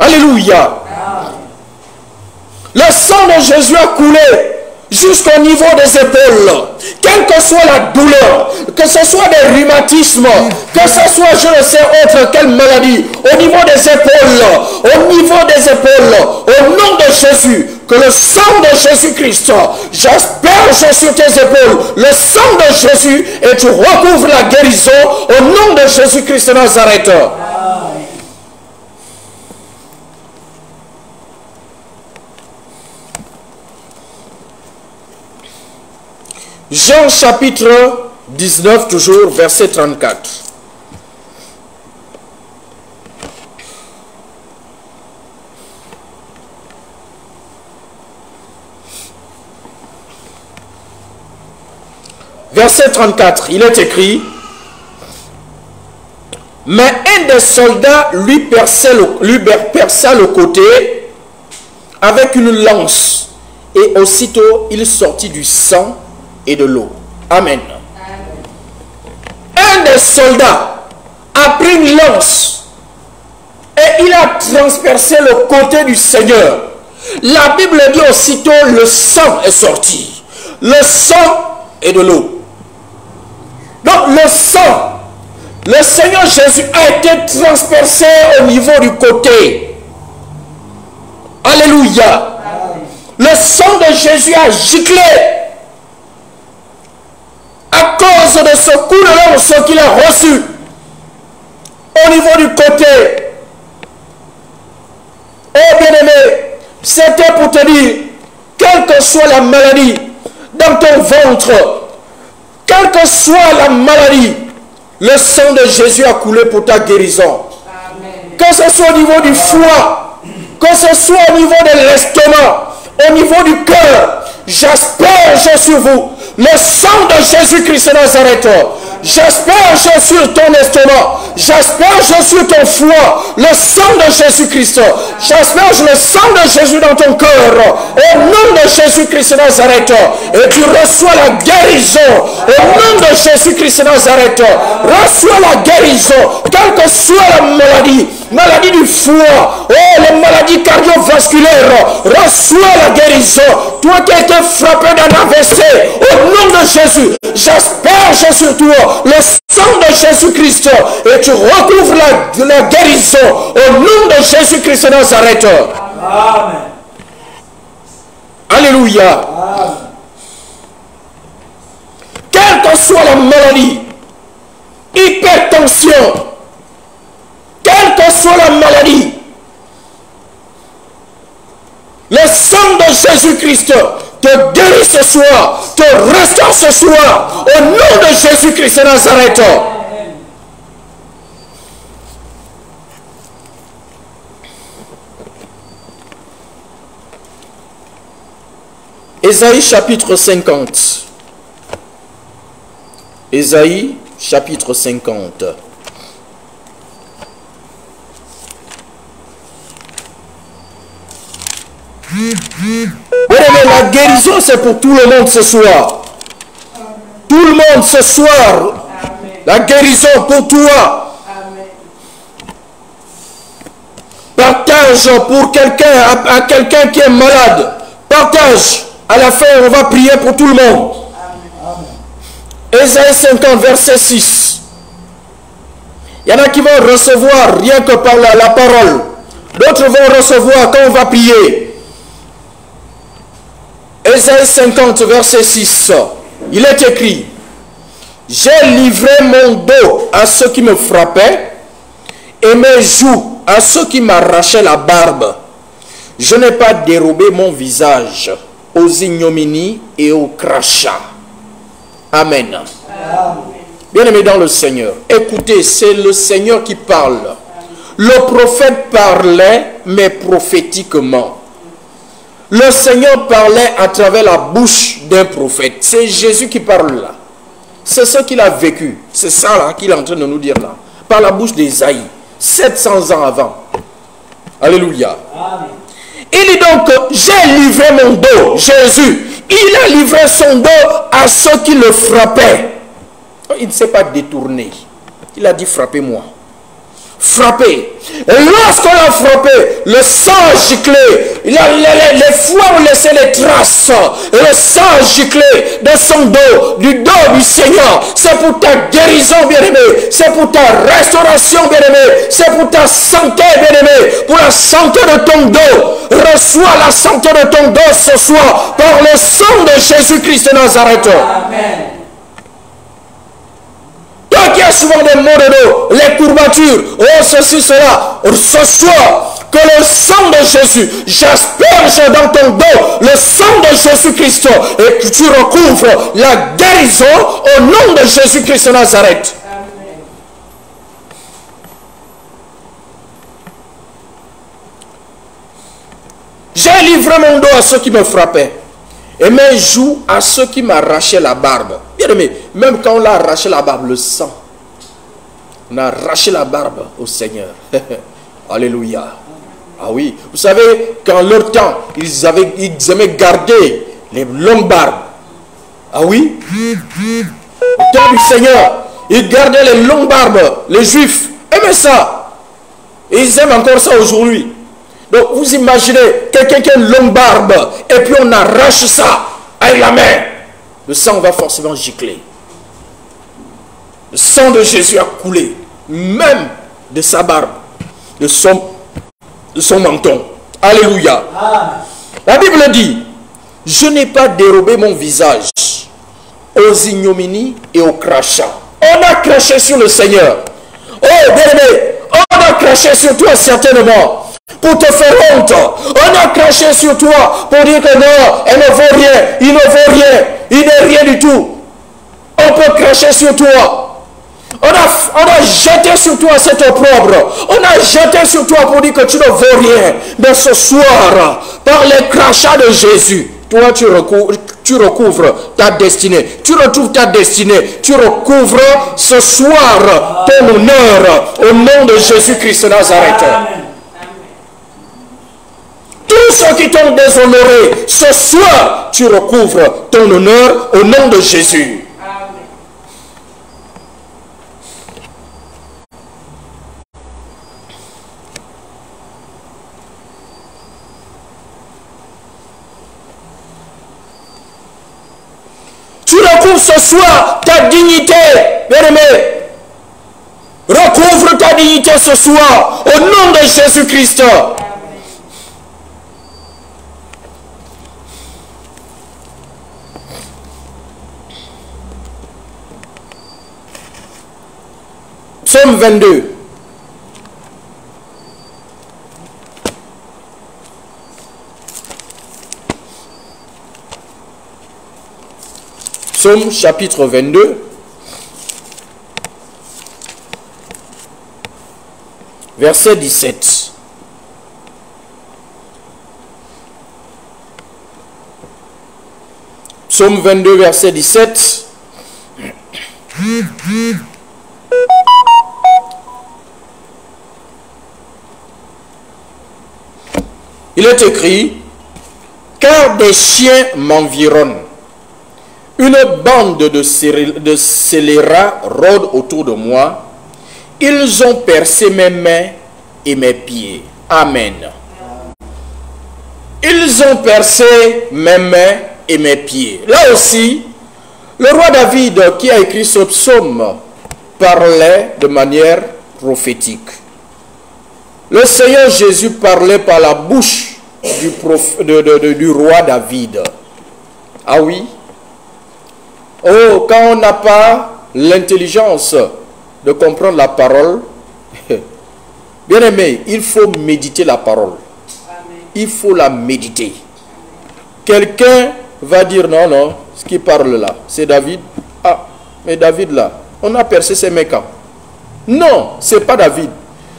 Alléluia. Amen. Le sang de Jésus a coulé jusqu'au niveau des épaules. Quelle que soit la douleur, que ce soit des rhumatismes, que ce soit je ne sais autre quelle maladie, au niveau des épaules, au nom de Jésus, que le sang de Jésus-Christ, j'asperge sur tes épaules le sang de Jésus et tu recouvres la guérison au nom de Jésus-Christ de Nazareth. Jean chapitre 19, toujours, verset 34. Verset 34, il est écrit, mais un des soldats lui perça le côté avec une lance, et aussitôt il sortit du sang et de l'eau. Amen. Un des soldats a pris une lance et il a transpercé le côté du Seigneur. La Bible dit aussitôt le sang est sorti. Le sang et de l'eau. Donc le sang, le Seigneur Jésus a été transpercé au niveau du côté. Alléluia. Le sang de Jésus a giclé à cause de ce coup de lance qu'il a reçu au niveau du côté. Oh bien-aimé, c'était pour te dire, quelle que soit la maladie dans ton ventre, quelle que soit la maladie, le sang de Jésus a coulé pour ta guérison. Amen. Que ce soit au niveau du foie, que ce soit au niveau de l'estomac, au niveau du cœur, j'asperge sur vous le sang de Jésus-Christ de Nazareth. J'asperge sur ton estomac, j'asperge sur ton foie le sang de Jésus-Christ. J'asperge le sang de Jésus dans ton cœur au nom de Jésus-Christ de Nazareth. Et tu reçois la guérison au nom de Jésus-Christ de Nazareth. Reçois la guérison, quelle que soit la maladie, maladie du foie, oh les maladies cardiovasculaires, reçois la guérison. Toi qui as été frappé d'un AVC, au nom de Jésus, j'asperge sur toi le sang de Jésus-Christ et tu recouvres la guérison au nom de Jésus-Christ de Nazareth. Amen. Alléluia. Amen. Quelle que soit la maladie, hypertension, quelle que soit la maladie, le sang de Jésus-Christ te guérit ce soir, te restaure ce soir, au nom de Jésus-Christ de Nazareth. Ésaïe chapitre 50. Ésaïe chapitre 50. La guérison c'est pour tout le monde ce soir. Tout le monde ce soir. La guérison pour toi. Partage pour quelqu'un, à quelqu'un qui est malade. Partage. À la fin on va prier pour tout le monde. Ésaïe 50 verset 6. Il y en a qui vont recevoir rien que par la parole. D'autres vont recevoir quand on va prier. Ésaïe 50, verset 6, il est écrit, « J'ai livré mon dos à ceux qui me frappaient et mes joues à ceux qui m'arrachaient la barbe. Je n'ai pas dérobé mon visage aux ignominies et aux crachats. » Amen. Bien-aimés dans le Seigneur, écoutez, c'est le Seigneur qui parle. Le prophète parlait, mais prophétiquement. Le Seigneur parlait à travers la bouche d'un prophète. C'est Jésus qui parle là. C'est ce qu'il a vécu. C'est ça là qu'il est en train de nous dire là. Par la bouche d'Ésaïe. 700 ans avant. Alléluia. Amen. Il dit donc, j'ai livré mon dos. Jésus, il a livré son dos à ceux qui le frappaient. Il ne s'est pas détourné. Il a dit, frappez-moi. Frappé. Et lorsqu'on l'a frappé, le sang a giclé. Les fouets ont laissé les traces. Et le sang a giclé de son dos, du dos du Seigneur. C'est pour ta guérison, bien-aimé. C'est pour ta restauration, bien-aimé. C'est pour ta santé, bien-aimé. Pour la santé de ton dos. Reçois la santé de ton dos ce soir par le sang de Jésus-Christ de Nazareth. Amen. Toi qui as souvent des maux de dos, les courbatures, oh ceci, cela, ce soir, que le sang de Jésus, j'asperge dans ton dos le sang de Jésus-Christ et que tu recouvres la guérison au nom de Jésus-Christ de Nazareth. Amen. J'ai livré mon dos à ceux qui me frappaient et mes joues à ceux qui m'arrachaient la barbe. Bien aimé, même quand on a arraché la barbe, le sang, on a arraché la barbe au Seigneur. Alléluia. Ah oui, vous savez qu'en leur temps, ils aimaient garder les longues barbes. Ah oui, au temps du Seigneur, ils gardaient les longues barbes. Les Juifs aimaient ça. Et ils aiment encore ça aujourd'hui. Donc vous imaginez quelqu'un qui a une longue barbe et puis on arrache ça avec la main. Le sang va forcément gicler. Le sang de Jésus a coulé, même de sa barbe, de son menton. Alléluia. La Bible dit, je n'ai pas dérobé mon visage aux ignominies et aux crachats. On a craché sur le Seigneur. Oh bien-aimé, on a craché sur toi certainement. Pour te faire honte. On a craché sur toi pour dire que non, elle ne vaut rien, il ne vaut rien, il n'est rien du tout. On peut cracher sur toi. On a jeté sur toi cet opprobre. On a jeté sur toi pour dire que tu ne vaux rien. Mais ce soir, par les crachats de Jésus, toi tu recouvres ta destinée. Tu retrouves ta destinée. Tu recouvres ce soir ton honneur au nom de Jésus-Christ de Nazareth. Tous ceux qui t'ont déshonoré, ce soir, tu recouvres ton honneur au nom de Jésus. Amen. Tu recouvres ce soir ta dignité, bien-aimé. Recouvre ta dignité ce soir au nom de Jésus-Christ. Psaume 22. Psaume chapitre 22. Verset 17. Psaume 22, verset 17. Il est écrit, car des chiens m'environnent, une bande de scélérats rôde autour de moi, ils ont percé mes mains et mes pieds. Amen. Ils ont percé mes mains et mes pieds. Là aussi, le roi David qui a écrit ce psaume parlait de manière prophétique. Le Seigneur Jésus parlait par la bouche du roi David. Ah oui. Oh, quand on n'a pas l'intelligence de comprendre la parole, bien aimé, il faut méditer la parole. Il faut la méditer. Quelqu'un va dire non, non, ce qui parle là, c'est David. Ah, mais David là, on a percé ses mains quand? Non, c'est pas David.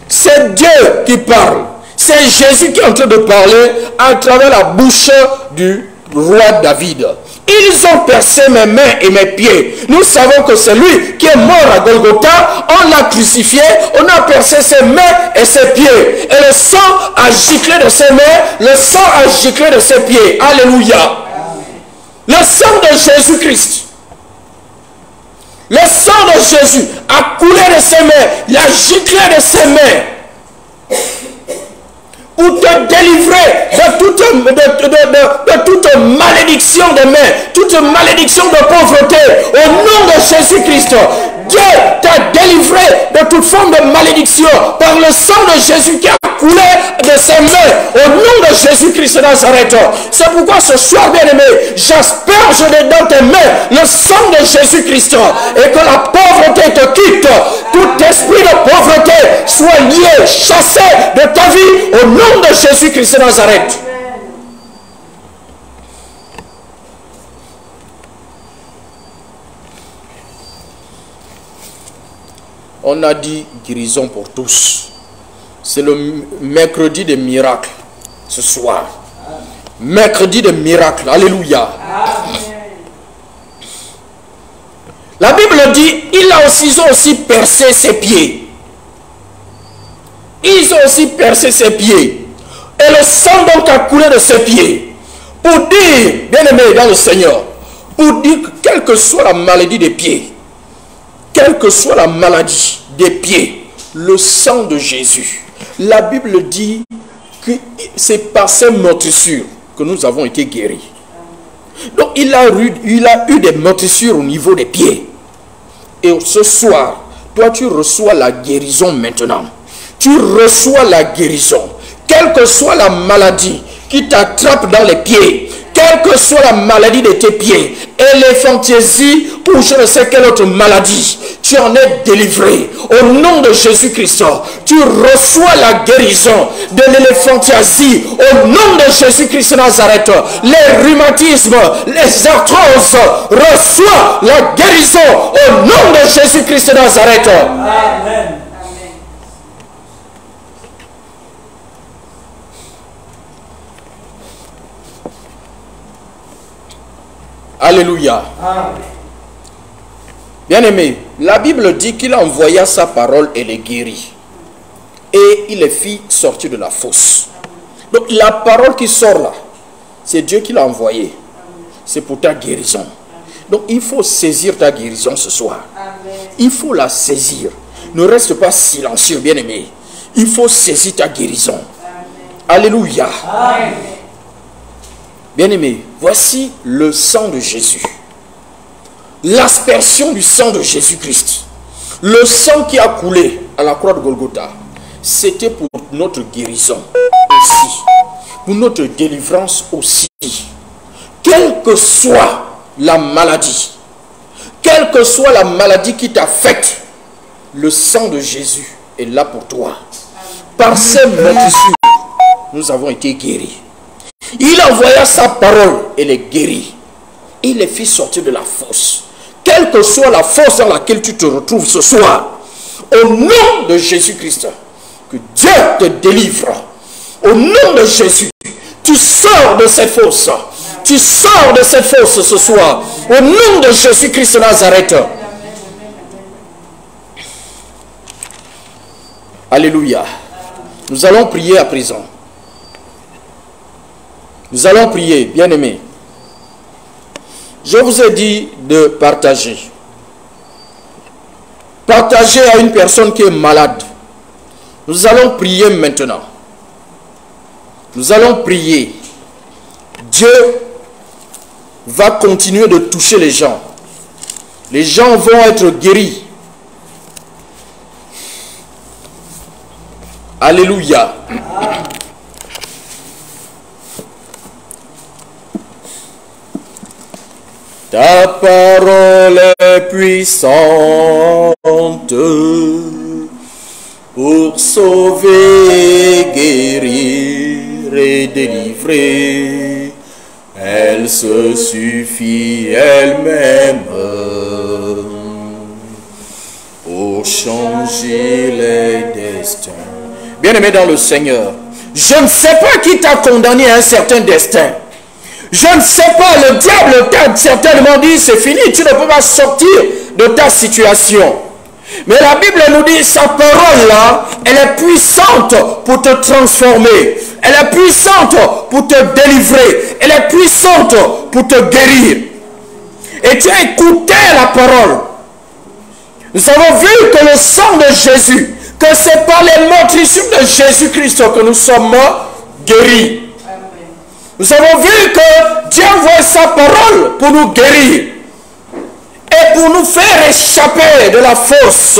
C'est Dieu qui parle. C'est Jésus qui est en train de parler à travers la bouche du roi David. Ils ont percé mes mains et mes pieds. Nous savons que c'est lui qui est mort à Golgotha. On l'a crucifié. On a percé ses mains et ses pieds. Et le sang a giclé de ses mains. Le sang a giclé de ses pieds. Alléluia. Le sang de Jésus-Christ. Le sang de Jésus a coulé de ses mains. Il a giclé de ses mains. Pour te délivrer de toute malédiction de main, toute malédiction de pauvreté, au nom de Jésus-Christ. Dieu t'a délivré de toute forme de malédiction par le sang de Jésus qui a coulé de ses mains, au nom de Jésus-Christ de Nazareth. C'est pourquoi ce soir, bien-aimé, j'asperge dans tes mains le sang de Jésus-Christ et que la pauvreté te quitte. Tout esprit de pauvreté soit lié, chassé de ta vie au nom de Jésus-Christ de Nazareth. On a dit guérison pour tous. C'est le mercredi des miracles ce soir. Mercredi des miracles. Alléluia. Amen. La Bible dit, ils ont aussi percé ses pieds. Ils ont aussi percé ses pieds. Et le sang donc a coulé de ses pieds. Pour dire, bien-aimé dans le Seigneur, pour dire que quelle que soit la maladie des pieds, quelle que soit la maladie des pieds, le sang de Jésus, la Bible dit que c'est par ces morsures que nous avons été guéris. Donc il a eu des morsures au niveau des pieds. Et ce soir, toi tu reçois la guérison maintenant. Tu reçois la guérison. Quelle que soit la maladie qui t'attrape dans les pieds, quelle que soit la maladie de tes pieds, éléphantiasie ou je ne sais quelle autre maladie, tu en es délivré. Au nom de Jésus-Christ, tu reçois la guérison de l'éléphantiasie. Au nom de Jésus-Christ de Nazareth, les rhumatismes, les arthroses, reçois la guérison au nom de Jésus-Christ de Nazareth. Amen. Alléluia. Bien-aimé, la Bible dit qu'il envoya sa parole et les guérit. Et il les fit sortir de la fosse. Donc la parole qui sort là, c'est Dieu qui l'a envoyée. C'est pour ta guérison. Donc il faut saisir ta guérison ce soir. Il faut la saisir. Ne reste pas silencieux, bien-aimé. Il faut saisir ta guérison. Alléluia. Amen. Bien-aimé, voici le sang de Jésus. L'aspersion du sang de Jésus-Christ. Le sang qui a coulé à la croix de Golgotha, c'était pour notre guérison aussi. Pour notre délivrance aussi. Quelle que soit la maladie, quelle que soit la maladie qui t'affecte, le sang de Jésus est là pour toi. Par ces morsures, nous avons été guéris. Il envoya sa parole et les guérit. Il les fit sortir de la fosse. Quelle que soit la fosse dans laquelle tu te retrouves ce soir, au nom de Jésus-Christ, que Dieu te délivre. Au nom de Jésus, tu sors de cette fosse. Tu sors de cette fosse ce soir. Au nom de Jésus-Christ de Nazareth. Alléluia. Nous allons prier à présent. Nous allons prier, bien-aimés. Je vous ai dit de partager. Partagez à une personne qui est malade. Nous allons prier maintenant. Nous allons prier. Dieu va continuer de toucher les gens. Les gens vont être guéris. Alléluia. Ta parole est puissante pour sauver, guérir et délivrer. Elle se suffit elle-même pour changer les destins. Bien-aimé dans le Seigneur, je ne sais pas qui t'a condamné à un certain destin. Je ne sais pas, le diable t'a certainement dit, c'est fini, tu ne peux pas sortir de ta situation. Mais la Bible nous dit, sa parole là, elle est puissante pour te transformer. Elle est puissante pour te délivrer. Elle est puissante pour te guérir. Et tu as écouté la parole. Nous avons vu que le sang de Jésus, que c'est par les meurtrissures de Jésus-Christ que nous sommes guéris. Nous avons vu que Dieu envoie sa parole pour nous guérir et pour nous faire échapper de la fosse,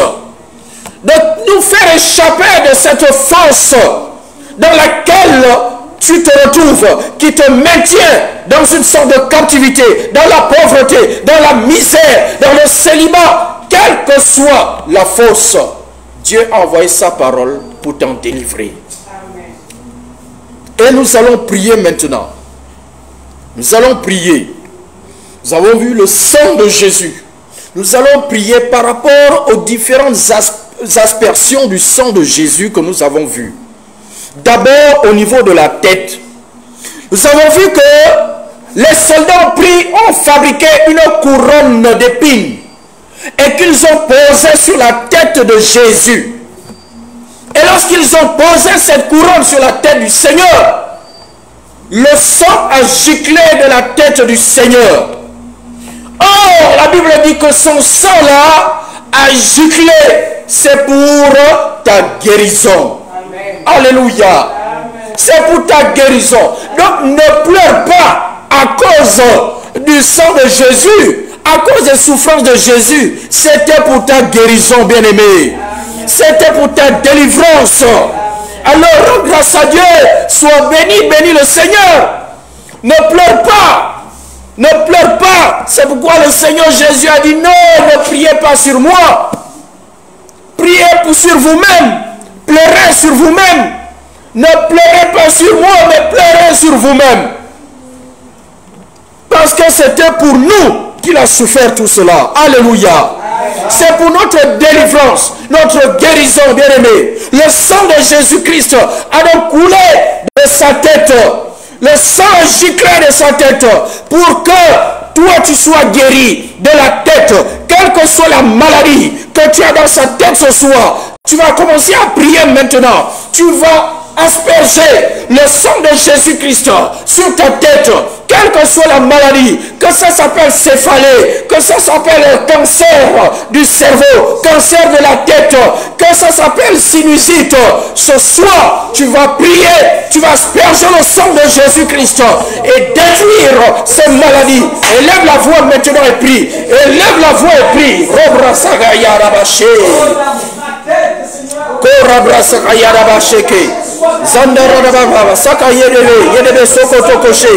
de nous faire échapper de cette fosse dans laquelle tu te retrouves, qui te maintient dans une sorte de captivité, dans la pauvreté, dans la misère, dans le célibat, quelle que soit la fosse. Dieu a envoyé sa parole pour t'en délivrer. Et nous allons prier maintenant. Nous allons prier. Nous avons vu le sang de Jésus. Nous allons prier par rapport aux différentes aspersions du sang de Jésus que nous avons vues. D'abord au niveau de la tête. Nous avons vu que les soldats ont fabriqué une couronne d'épines et qu'ils ont posé sur la tête de Jésus. Et lorsqu'ils ont posé cette couronne sur la tête du Seigneur, le sang a giclé de la tête du Seigneur. Or, la Bible dit que son sang là a giclé. C'est pour ta guérison. Amen. Alléluia. C'est pour ta guérison. Donc, ne pleure pas à cause du sang de Jésus, à cause des souffrances de Jésus. C'était pour ta guérison, bien-aimé. C'était pour ta délivrance. Alors, rends grâce à Dieu. Sois béni, bénis le Seigneur. Ne pleure pas. Ne pleure pas. C'est pourquoi le Seigneur Jésus a dit non, ne priez pas sur moi. Priez sur vous-même. Pleurez sur vous-même. Ne pleurez pas sur moi, mais pleurez sur vous-même. Parce que c'était pour nous qu'il a souffert tout cela. Alléluia. C'est pour notre délivrance, notre guérison, bien-aimé. Le sang de Jésus-Christ a donc coulé de sa tête. Le sang a giclé de sa tête pour que toi tu sois guéri de la tête. Quelle que soit la maladie que tu as dans sa tête ce soir, tu vas commencer à prier maintenant. Tu vas asperger le sang de Jésus-Christ sur ta tête, quelle que soit la maladie, que ça s'appelle céphalée, que ça s'appelle cancer du cerveau, cancer de la tête, que ça s'appelle sinusite. Ce soir, tu vas prier, tu vas asperger le sang de Jésus-Christ et détruire ces maladies. Élève la voix maintenant et prie. Élève la voix et prie. Robra Sagaya Rabaché. Korabra Sagaya Rabasheke. Zandara Baba Saka Yedebe Sokoto Koshe.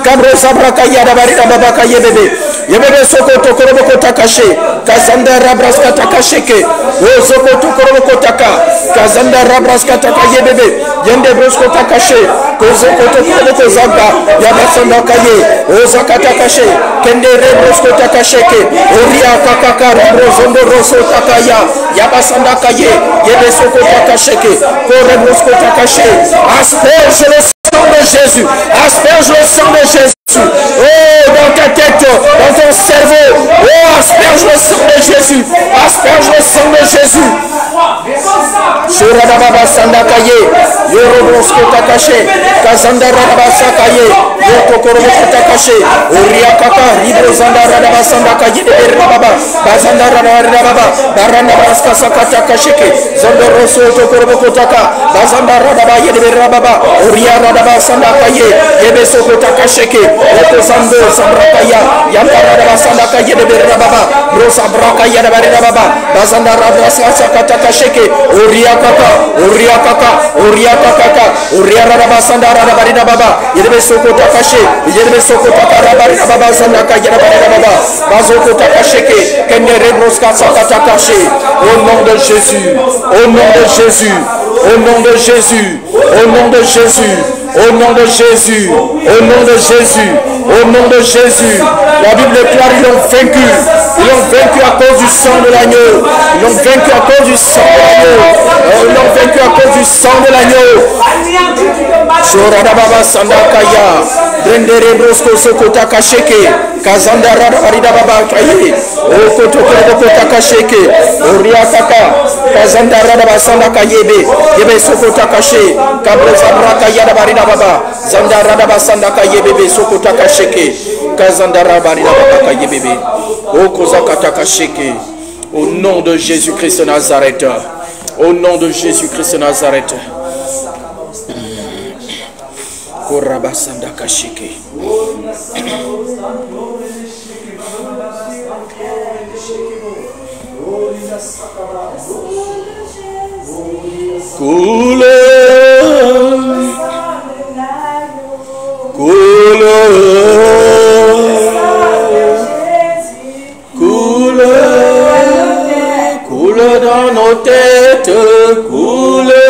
Kabro Sabraka Yadabarida Babaka Yebebe. Yebebe Sokoto Koroboko Takashe. Kazanda Rabraska Takasheke. O Sokoto Koroboko Taka. Kazanda Rabraska Taka Yebebe. Yende Brosko Takashe. Kozokoto Koroboko Zamba. Yabasanda Kaye. O Zakata Kashe. Kende Rebrosko Takasheke. Oria Kakaka Rebrozondo Rosso Takaya. Yabasanda Kaye. Yebe Sokoto Takasheke. Korebrosko Takashe. Asperge le sang de Jésus. Asperge le sang de Jésus. Oh, dans ta tête, dans ton cerveau. Oh, asperge le sang de Jésus. Asperge le sang de Jésus. Suradababa Sandakaye. Yorobrosko Takache. Kazanda Radaba Sakaye. Yotokoroboko Takache. Uriakaka. Ribrozanda Radaba Sandakaye. Rababa. Kazanda Radaba. Baranda Braska Sakata Kasheke. Zondoroso Tokoroboko Taka. Kazanda Radaba Yedebirababa. Uria Radaba Sandakaye. Yebesoko Takasheke. Otosando Sabrakaya. Yamara Radaba Sandakaye Yedebirababa. Rosa Brakaya Rababa. Kazanda Radaba Sakata Kasheke. Uria Kaka. Uria Kaka. Uria Kaka. Uria Radaba Sandara Radaba. Yedebesoko caché. Yerbe sokota karabari baba sandaka yerabari baba. Bazokota kacheke. Kendere broska sakata caché. Au nom de Jésus. Au nom de Jésus. Au nom de Jésus. Au nom de Jésus. Au nom de Jésus. Au nom de Jésus. Au nom de Jésus. La Bible déclare ils l'ont vaincu. Ils l'ont vaincu à cause du sang de l'agneau. Ils l'ont vaincu à cause du sang de l'agneau. Ils l'ont vaincu à cause du sang de l'agneau. Baba Sandakaya, Brendere Brosco Sokota Kasheke, Kazandara Farida Baba Kaye, Okotoko Takasheke, Oriataka, Kazandara Baba Sandakayebe, Yebe Sokota Kashe, Kabrezabra Kayada Barida Baba, Zandara Baba Sandakayebe, Sokota Kasheke, Kazandara Barida Baba Kayebe, Okozakata Kasheke, au nom de Jésus-Christ de Nazareth, au nom de Jésus-Christ de Nazareth. Korabasanda kashike. Coule dans nos têtes, coule.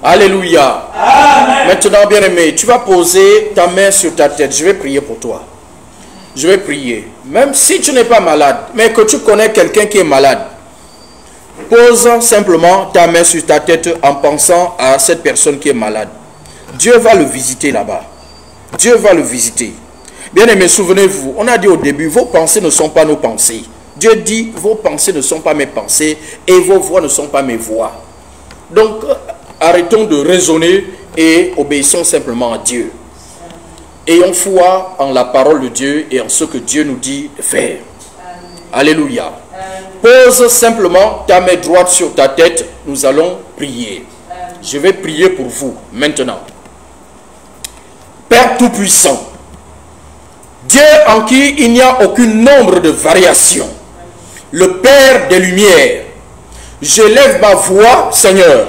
Alléluia. Amen. Maintenant, bien-aimé, tu vas poser ta main sur ta tête. Je vais prier pour toi. Je vais prier. Même si tu n'es pas malade, mais que tu connais quelqu'un qui est malade, pose simplement ta main sur ta tête en pensant à cette personne qui est malade. Dieu va le visiter là-bas. Dieu va le visiter. Bien-aimé, souvenez-vous, on a dit au début, vos pensées ne sont pas nos pensées. Dieu dit, vos pensées ne sont pas mes pensées et vos voix ne sont pas mes voix. Donc, arrêtons de raisonner et obéissons simplement à Dieu. Ayons foi en la parole de Dieu et en ce que Dieu nous dit de faire. Alléluia. Pose simplement ta main droite sur ta tête. Nous allons prier. Je vais prier pour vous maintenant. Père Tout-Puissant, Dieu en qui il n'y a aucun nombre de variations, le Père des Lumières, je lève ma voix, Seigneur,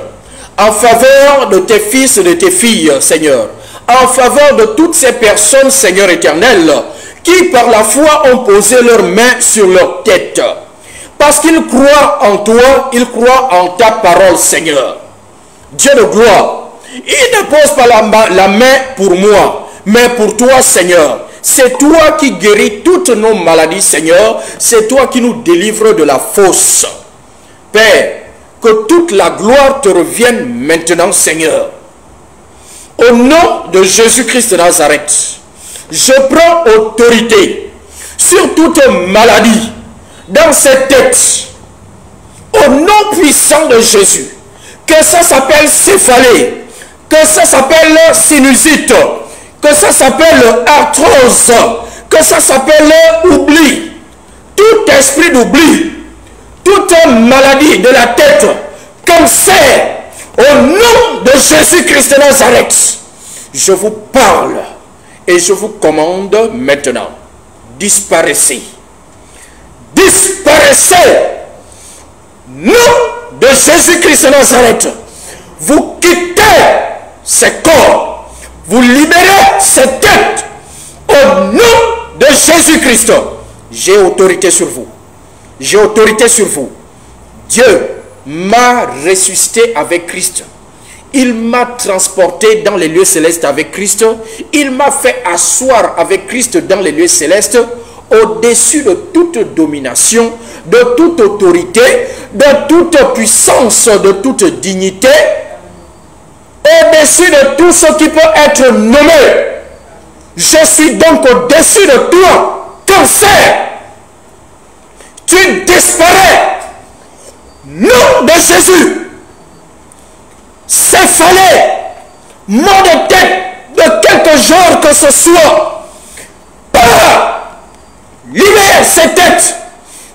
en faveur de tes fils et de tes filles, Seigneur, en faveur de toutes ces personnes, Seigneur éternel, qui par la foi ont posé leurs mains sur leur tête, parce qu'ils croient en toi, ils croient en ta parole, Seigneur. Dieu de gloire, il ne pose pas la main pour moi, mais pour toi, Seigneur. C'est toi qui guéris toutes nos maladies, Seigneur. C'est toi qui nous délivres de la fosse. Père, que toute la gloire te revienne maintenant, Seigneur. Au nom de Jésus-Christ de Nazareth, je prends autorité sur toute maladie dans cette tête. Au nom puissant de Jésus, que ça s'appelle céphalée, que ça s'appelle sinusite, que ça s'appelle arthrose, que ça s'appelle oubli, tout esprit d'oubli, toute maladie de la tête, cancer, au nom de Jésus-Christ de Nazareth, je vous parle et je vous commande maintenant, disparaissez, disparaissez, nom de Jésus-Christ de Nazareth, vous quittez ces corps, vous libérez cette tête au nom de Jésus-Christ. J'ai autorité sur vous. J'ai autorité sur vous. Dieu m'a ressuscité avec Christ. Il m'a transporté dans les lieux célestes avec Christ. Il m'a fait asseoir avec Christ dans les lieux célestes, au-dessus de toute domination, de toute autorité, de toute puissance, de toute dignité, au-dessus de tout ce qui peut être nommé. Je suis donc au-dessus de toi, cancer. Tu disparais. Nom de Jésus. Céphalée, mot de tête de quelque genre que ce soit. Libère cette tête.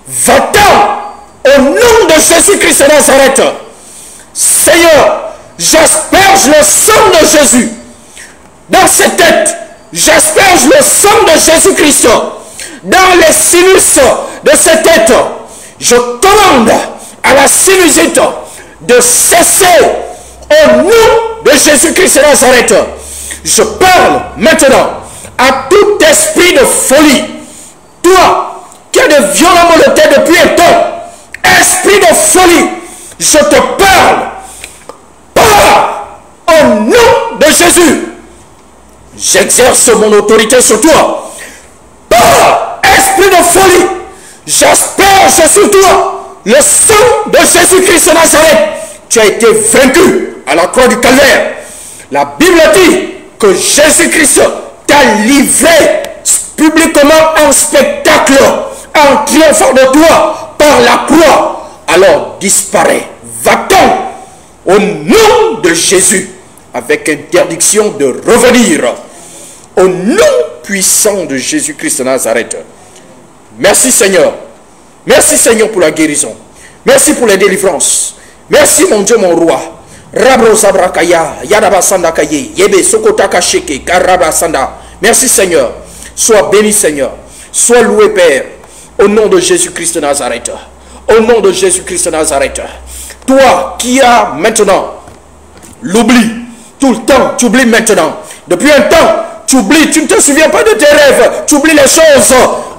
Va-t'en au nom de Jésus-Christ de Nazareth. Seigneur, J'asperge le sang de Jésus dans ses têtes. J'asperge le sang de Jésus-Christ dans les sinus de ses têtes. Je commande à la sinusite de cesser au nom de Jésus-Christ de Nazareth. Je parle maintenant à tout esprit de folie. Toi qui as de violents maux de tête depuis un temps, esprit de folie, je te parle. Au nom de Jésus, j'exerce mon autorité sur toi. Esprit de folie, j'asperge sur toi le sang de Jésus-Christ de Nazareth. Tu as été vaincu à la croix du Calvaire. La Bible dit que Jésus-Christ t'a livré publiquement en spectacle, en triomphant de toi par la croix. Alors disparais, va-t'en au nom de Jésus, avec interdiction de revenir. Au nom puissant de Jésus-Christ de Nazareth. Merci Seigneur. Merci Seigneur pour la guérison. Merci pour la délivrance. Merci mon Dieu, mon roi. Rabro Zabrakaya, Yadaba Sandakaye, Yebe Sokotaka Sheke, Karabra Sanda. Merci Seigneur. Sois béni Seigneur. Sois loué Père. Au nom de Jésus-Christ de Nazareth. Au nom de Jésus-Christ de Nazareth. Toi qui as maintenant l'oubli, tout le temps, tu oublies maintenant. Depuis un temps, tu oublies, tu ne te souviens pas de tes rêves, tu oublies les choses.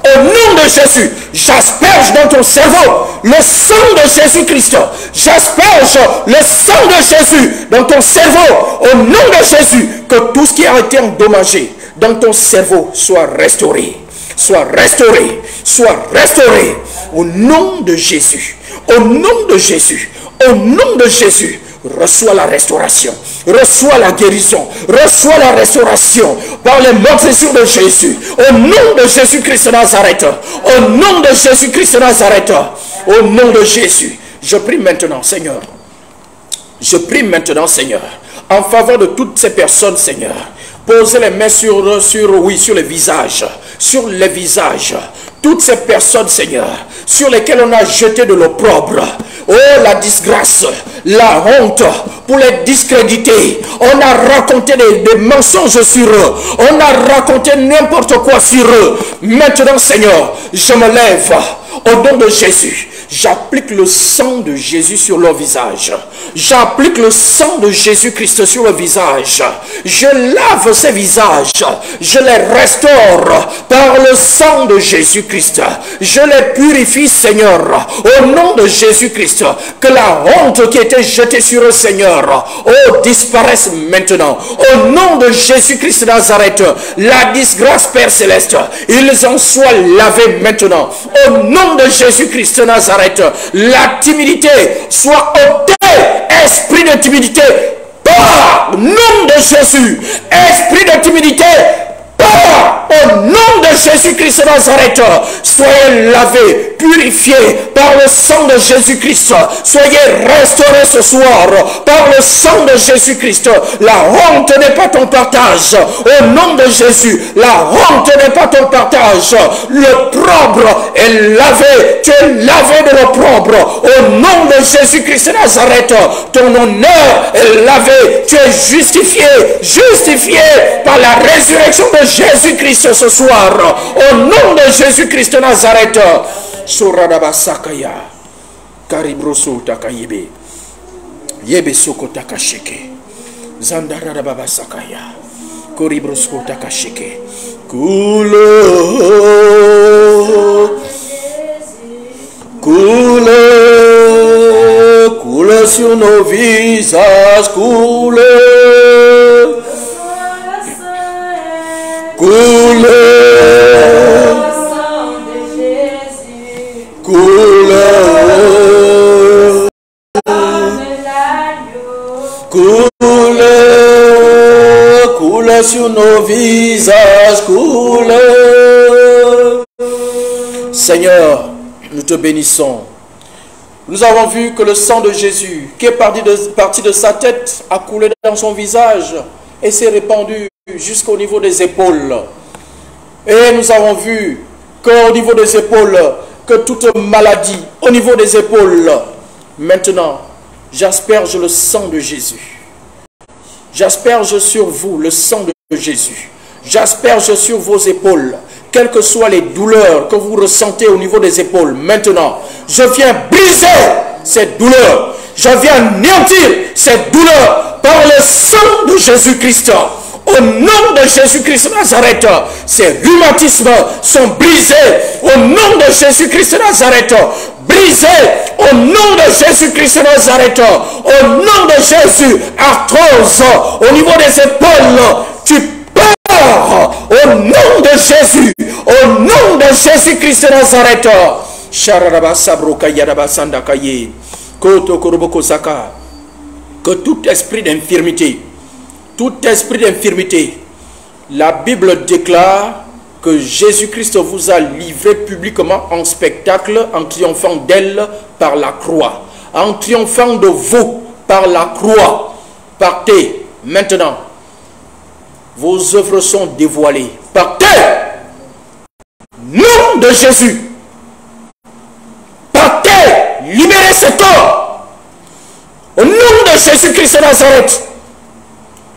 Au nom de Jésus, j'asperge dans ton cerveau le sang de Jésus-Christ. J'asperge le sang de Jésus dans ton cerveau. Au nom de Jésus, que tout ce qui a été endommagé dans ton cerveau soit restauré. Soit restauré. Soit restauré. Au nom de Jésus. Au nom de Jésus. Au nom de Jésus. Reçois la restauration, reçois la guérison, reçois la restauration par les meurtrissures de Jésus. Au nom de Jésus-Christ de Nazareth, au nom de Jésus-Christ de Nazareth, au nom de Jésus, je prie maintenant, Seigneur. Je prie maintenant, Seigneur, en faveur de toutes ces personnes, Seigneur. Posez les mains sur les visages, sur les visages. Toutes ces personnes, Seigneur, sur lesquelles on a jeté de l'opprobre. Oh, la disgrâce, la honte, pour les discréditer. On a raconté des mensonges sur eux. On a raconté n'importe quoi sur eux. Maintenant, Seigneur, je me lève au nom de Jésus. J'applique le sang de Jésus sur leur visage. J'applique le sang de Jésus-Christ sur le visage. Je lave ces visages. Je les restaure par le sang de Jésus-Christ. Je les purifie, Seigneur, au nom de Jésus-Christ. Que la honte qui était jetée sur eux, Seigneur, oh, disparaisse maintenant. Au nom de Jésus-Christ de Nazareth, la disgrâce, Père Céleste, ils en soient lavés maintenant. Au nom de Jésus-Christ de Nazareth, la timidité soit ôtée. Esprit de timidité, par nom de Jésus. Esprit de timidité, au nom de Jésus-Christ de Nazareth, soyez lavés, purifiés par le sang de Jésus-Christ. Soyez restaurés ce soir par le sang de Jésus-Christ. La honte n'est pas ton partage. Au nom de Jésus, la honte n'est pas ton partage. L'opprobre est lavé. Tu es lavé de l'opprobre. Au nom de Jésus-Christ de Nazareth, ton honneur est lavé. Tu es justifié par la résurrection de Jésus-Christ ce soir. Au nom de Jésus-Christ de Nazareth. Soradaba Sakaya. Karibroso Takayebe. Yebe Soko Takasheke. Zandaradaba Sakaya. Koribrosko Takasheke. Coule. Coule. Coule sur nos visages. Coule. Coule, coule, coule, coule sur nos visages, coule. Seigneur, nous te bénissons. Nous avons vu que le sang de Jésus, qui est parti de sa tête, a coulé dans son visage et s'est répandu jusqu'au niveau des épaules. Et nous avons vu qu'au niveau des épaules, que toute maladie, au niveau des épaules, maintenant, j'asperge le sang de Jésus. J'asperge sur vous le sang de Jésus. J'asperge sur vos épaules, quelles que soient les douleurs que vous ressentez au niveau des épaules. Maintenant, je viens briser cette douleur. Je viens anéantir cette douleur par le sang de Jésus-Christ. Au nom de Jésus-Christ de Nazareth, ces rhumatismes sont brisés. Au nom de Jésus-Christ de Nazareth, brisés. Au nom de Jésus-Christ de Nazareth, au nom de Jésus, arthrose au niveau des épaules, tu pars. Au nom de Jésus, au nom de Jésus-Christ de Nazareth. Que tout esprit d'infirmité, la Bible déclare que Jésus-Christ vous a livré publiquement en spectacle en triomphant d'elle par la croix, en triomphant de vous par la croix. Partez maintenant. Vos œuvres sont dévoilées. Partez. Nom de Jésus. Partez. Libérez cet homme. Au nom de Jésus-Christ de Nazareth.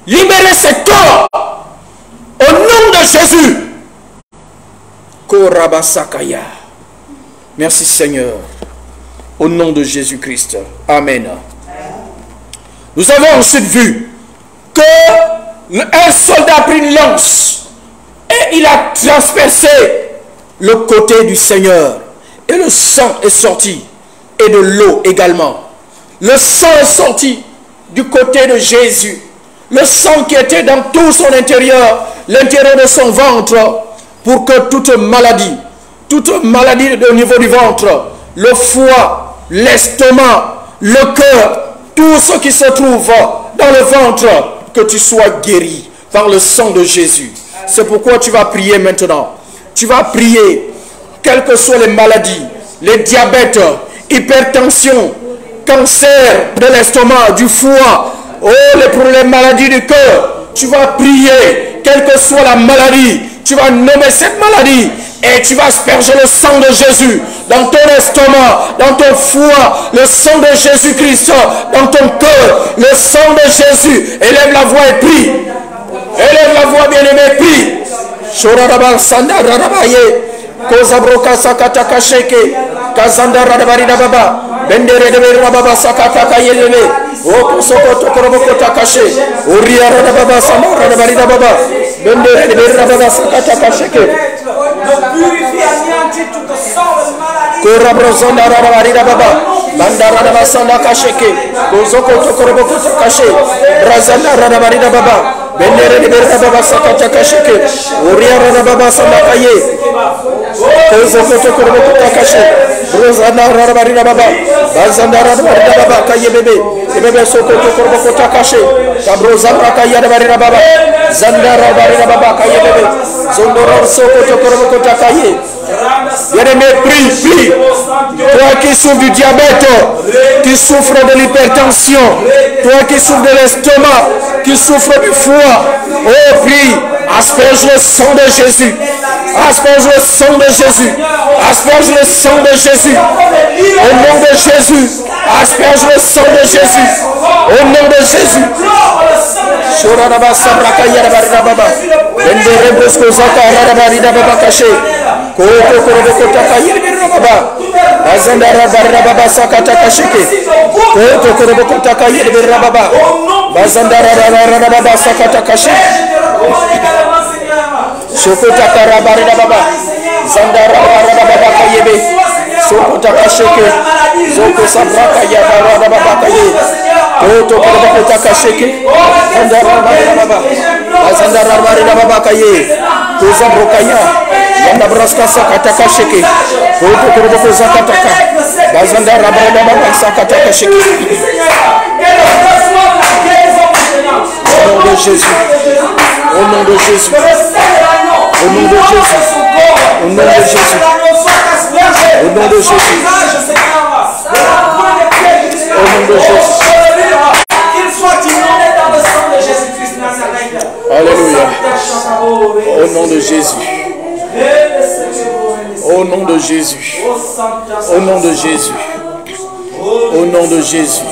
Libérez cet homme. Au nom de Jésus. Korabasakaya. Merci Seigneur. Au nom de Jésus-Christ. Amen. Nous avons ensuite vu que un soldat a pris une lance et il a transpercé le côté du Seigneur. Et le sang est sorti. Et de l'eau également. Le sang est sorti du côté de Jésus. Le sang qui était dans tout son intérieur, l'intérieur de son ventre, pour que toute maladie au niveau du ventre, le foie, l'estomac, le cœur, tout ce qui se trouve dans le ventre, que tu sois guéri par le sang de Jésus. C'est pourquoi tu vas prier maintenant. Tu vas prier, quelles que soient les maladies, les diabètes, hypertension, cancer de l'estomac, du foie, oh, les problèmes, maladies du cœur. Tu vas prier, quelle que soit la maladie, tu vas nommer cette maladie et tu vas asperger le sang de Jésus dans ton estomac, dans ton foie, le sang de Jésus-Christ dans ton cœur, le sang de Jésus. Élève la voix et prie. Élève la voix, bien-aimé, prie. Shorarabal Sanda Radabaye, Kozabroka Sakata Kasheke, Kazanda Radabarida Baba, Bendere de Rababa Sakata Kayele, O Soko Koroboko Takashi, Uria Radababa Sama Radabarida Baba, Bendere de Rababa Sakata Kasheke. Korabrazanda Radabarida Baba, Bandara Rabasanda Kasheke, Kozoko Koroboko Takashi, Brazanda Radabarida Baba. Bendere de Rababa Sakata Kasheke, Uria Radababa Sama Kaye, Kozoko Koroboko Takashi, Brazanda Radabarida Baba, Bazanda Radabarida Baba Kaye Bebe, Bebe Soko Koroboko Takashi, Kabrozanda Kaye Radabarida Baba, Zanda Radabarida Baba Kaye Bebe, Zondoro Soko Koroboko Takaye. Bien-aimé, prie. Toi qui souffres du diabète, qui souffres de l'hypertension, toi qui souffres de l'estomac, qui souffres du foie, oh prie, asperge le sang de Jésus. Asperge le sang de Jésus. Asperge le sang de Jésus. Au nom de Jésus. Asperge le sang de Jésus. Au nom de Jésus. Shoradaba Sabraka Yarabara Baba. Bendere Bosco Zaka Yarabara Baba Kache. Koko Koroboko Taka Yarabara Baba. Bazandara Barra Baba Sakata Kashike. Koko Koroboko Taka Yarabara Baba. Bazandara Barra Baba Sakata Kashike. Sokota Karabarida Baba, Zandara Baba Kayebe, Sokota Kasheke, Zoko Sabraka Yabara Baba Kaye, Koto Kota Kasheke, Zandara Baba, Zandara Baba Kaye, Koza Brokaya, Yanda Braska Sakata Kasheke, Koto Kota Zakataka, Zandara Baba Sakata Kasheke. Au nom de Jésus, au nom de Jésus. Au nom de Jésus. Au nom de Jésus. Au nom de Jésus. Au nom de Jésus. Qu'il soit inondé dans le sang de Jésus-Christ Nazareth. Alléluia. Au nom de Jésus. Au nom de Jésus. Au nom de Jésus. Au nom de Jésus.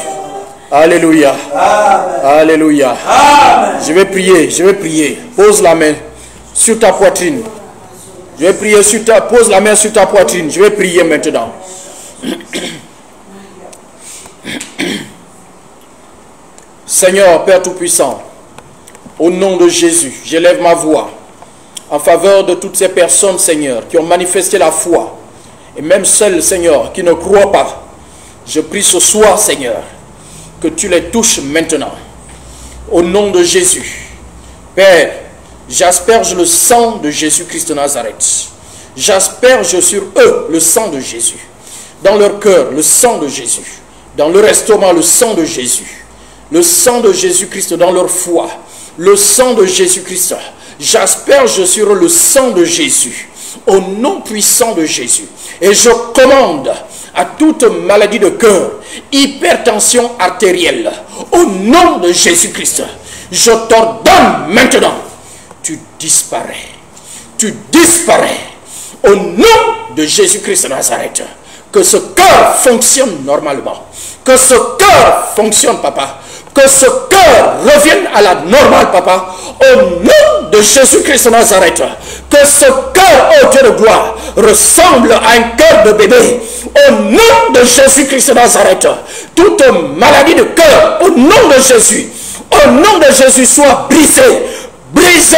Alléluia. Amen. Alléluia. Amen. Je vais prier, je vais prier. Pose la main sur ta poitrine. Je vais prier sur ta... Pose la main sur ta poitrine. Je vais prier maintenant. Seigneur, Père Tout-Puissant, au nom de Jésus, j'élève ma voix en faveur de toutes ces personnes, Seigneur, qui ont manifesté la foi, et même celles, Seigneur, qui ne croient pas. Je prie ce soir, Seigneur, que tu les touches maintenant. Au nom de Jésus. Père, j'asperge le sang de Jésus-Christ de Nazareth. J'asperge sur eux le sang de Jésus. Dans leur cœur, le sang de Jésus. Dans leur estomac, le sang de Jésus. Le sang de Jésus-Christ dans leur foi. Le sang de Jésus-Christ. J'asperge sur eux le sang de Jésus. Au nom puissant de Jésus. Et je commande à toute maladie de cœur, hypertension artérielle, au nom de Jésus-Christ, je t'ordonne maintenant, tu disparais. Tu disparais. Au nom de Jésus-Christ de Nazareth, que ce cœur fonctionne normalement. Que ce cœur fonctionne, papa. Que ce cœur revienne à la normale, papa. Au nom de Jésus-Christ de Nazareth. Que ce cœur, ô Dieu de gloire, ressemble à un cœur de bébé. Au nom de Jésus-Christ de Nazareth. Toute maladie de cœur, au nom de Jésus. Au nom de Jésus, soit brisée. Brisée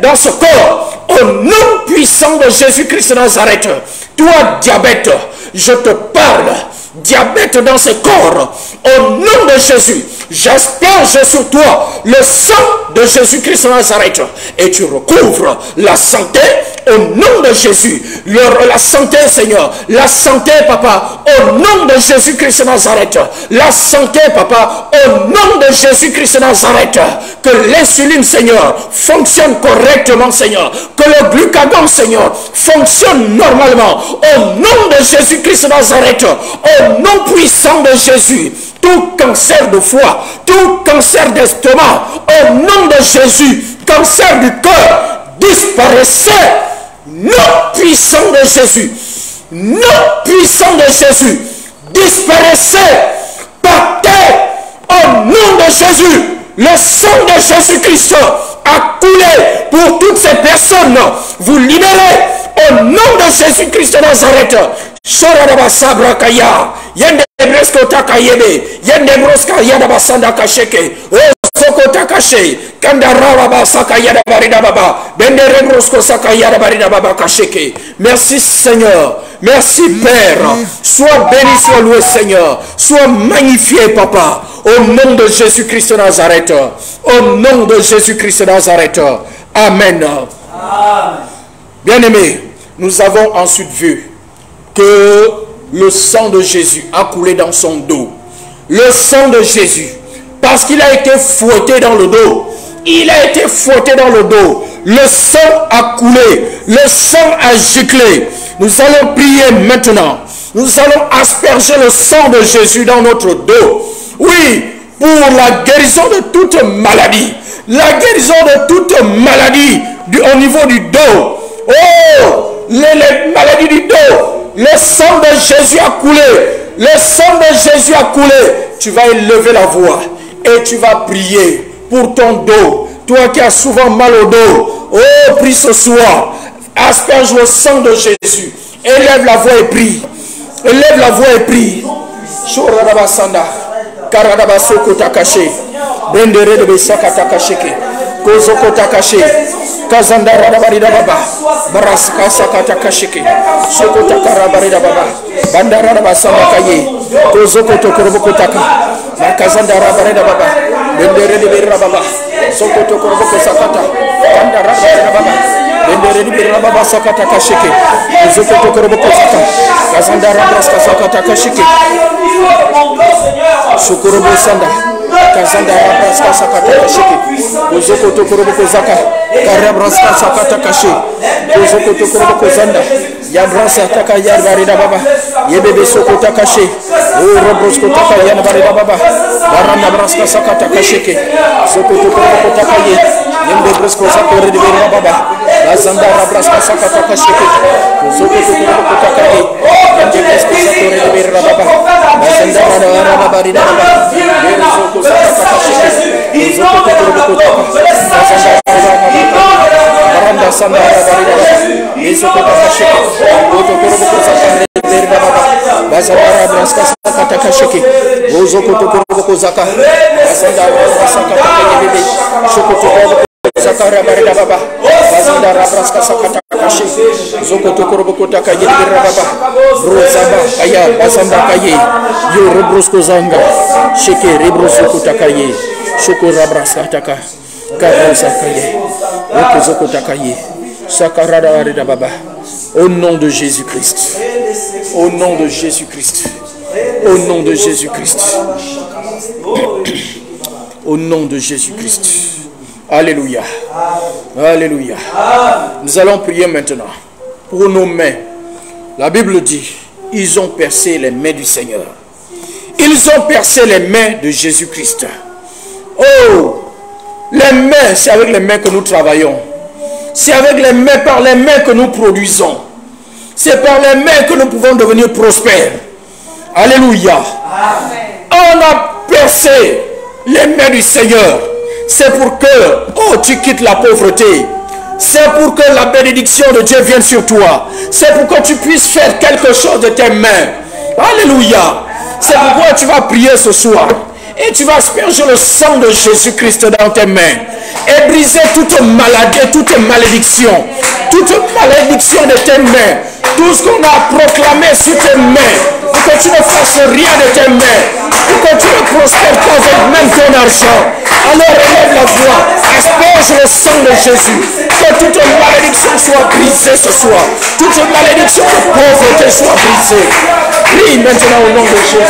dans ce corps. Au nom puissant de Jésus-Christ de Nazareth. Toi, diabète, je te parle. Diabète dans ce corps. Au nom de Jésus. J'asperge sur toi le sang de Jésus-Christ de Nazareth et tu recouvres la santé au nom de Jésus. La santé, Seigneur, la santé, papa, au nom de Jésus-Christ de Nazareth. La santé, papa, au nom de Jésus-Christ de Nazareth. Que l'insuline, Seigneur, fonctionne correctement, Seigneur. Que le glucagon, Seigneur, fonctionne normalement. Au nom de Jésus-Christ de Nazareth. Au nom puissant de Jésus. Tout cancer de foie, tout cancer d'estomac, au nom de Jésus, cancer du cœur, disparaissez. Nom puissant de Jésus, nom puissant de Jésus, disparaissez. Partez au nom de Jésus. Le sang de Jésus-Christ a coulé pour toutes ces personnes. Vous libérez au nom de Jésus-Christ de Nazareth. Shoradaba sabra kaya, yende bresko takayebe, yende broska yada basanda kasheke, soko takashe, kandara baba sakayada barida baba, bende rebrosko sakayada barida baba kasheke. Merci Seigneur, merci Père, sois béni, sois loué Seigneur, sois magnifié Papa, au nom de Jésus-Christ de Nazareth, au nom de Jésus-Christ de Nazareth, Amen. Bien-aimés, nous avons ensuite vu que le sang de Jésus a coulé dans son dos. Le sang de Jésus, parce qu'il a été fouetté dans le dos. Il a été fouetté dans le dos. Le sang a coulé. Le sang a giclé. Nous allons prier maintenant. Nous allons asperger le sang de Jésus dans notre dos. Oui, pour la guérison de toute maladie. La guérison de toute maladie au niveau du dos. Oh, les maladies du dos. Le sang de Jésus a coulé. Le sang de Jésus a coulé. Tu vas élever la voix et tu vas prier pour ton dos. Toi qui as souvent mal au dos. Oh, prie ce soir. Asperge le sang de Jésus. Élève la voix et prie. Élève la voix et prie. Shoradabasanda. Karadabasoko takache. Bendere de besaka takasheke. Kozoko takache. Kazanda radabarida baba. Baraska sakata kasheke. Soko takarabarida baba. Bandara rabasanda kaye. Kozoko tokoroboko taka. Kazanda rabarida baba. Bendere de berra baba. Soko tokoroboko sakata. Bandara rabarida baba. Bendere de berra baba sakata kasheke. Kozoko tokoroboko sakata. Kazanda rabraska sakata kasheke. Sokorobo sanda. Kazanda rabraska sakata kasheke. Ozokoto Koroboko Zaka, Karabraska Sakata Kashi, Ozokoto Koroboko Zanda, Yabrasa Taka Yarbarida Baba, Yebebe Sokota Kashi, Robrosko Taka Yarbarida Baba, Baranda Braska Sakata Kashike, Zokoto Koroboko Takaye, Yembe Bresko Sakori de Baba, Lazanda Rabraska Sakata Kashike, Zokoto Koroboko Takaye, Yembe Bresko Sakori de Baba, Lazanda Rabarida Baba, Yembe Sakata Kashike, Zokoto Koroboko Taka, Baranda Sanda Rabarida Baba, Yesokota Kashike, Zokoto Koroboko Sakari de Baba, Bazara Braska Sakata Kashike, Zokoto Koroboko Zaka, Lazanda Sakata Kashike, Zokoto Koroboko Zakara Barida Baba, Bazanda Rabraska Sakata Kashike, Zokoto Koroboko Taka Yedira Baba, Brozaba Kaya, Bazanda Kaye, Yo Robrosko Zanga, Sheke Rebrosko Takaye, Shoko Rabraska Taka, Karosa Kaye, Okozoko Takaye, Sakarada Barida Baba, au nom de Jésus-Christ, au nom de Jésus-Christ, au nom de Jésus-Christ, au nom de Jésus-Christ. Alléluia. Alléluia. Nous allons prier maintenant pour nos mains. La Bible dit, ils ont percé les mains du Seigneur. Ils ont percé les mains de Jésus-Christ. Oh, les mains, c'est avec les mains que nous travaillons. C'est avec les mains, par les mains que nous produisons. C'est par les mains que nous pouvons devenir prospères. Alléluia. On a percé les mains du Seigneur. C'est pour que, oh, tu quittes la pauvreté. C'est pour que la bénédiction de Dieu vienne sur toi. C'est pour que tu puisses faire quelque chose de tes mains. Alléluia. C'est pourquoi tu vas prier ce soir. Et tu vas asperger le sang de Jésus-Christ dans tes mains. Et briser toute maladie, toute malédiction. Toute malédiction de tes mains. Tout ce qu'on a proclamé sur tes mains. Pour que tu ne fasses rien de tes mains. Pour que tu ne prospères pas avec même ton argent. Alors élève la voix. Asperge le sang de Jésus. Que toute malédiction soit brisée ce soir. Toute malédiction de pauvreté soit brisée. Prie maintenant au nom de Jésus.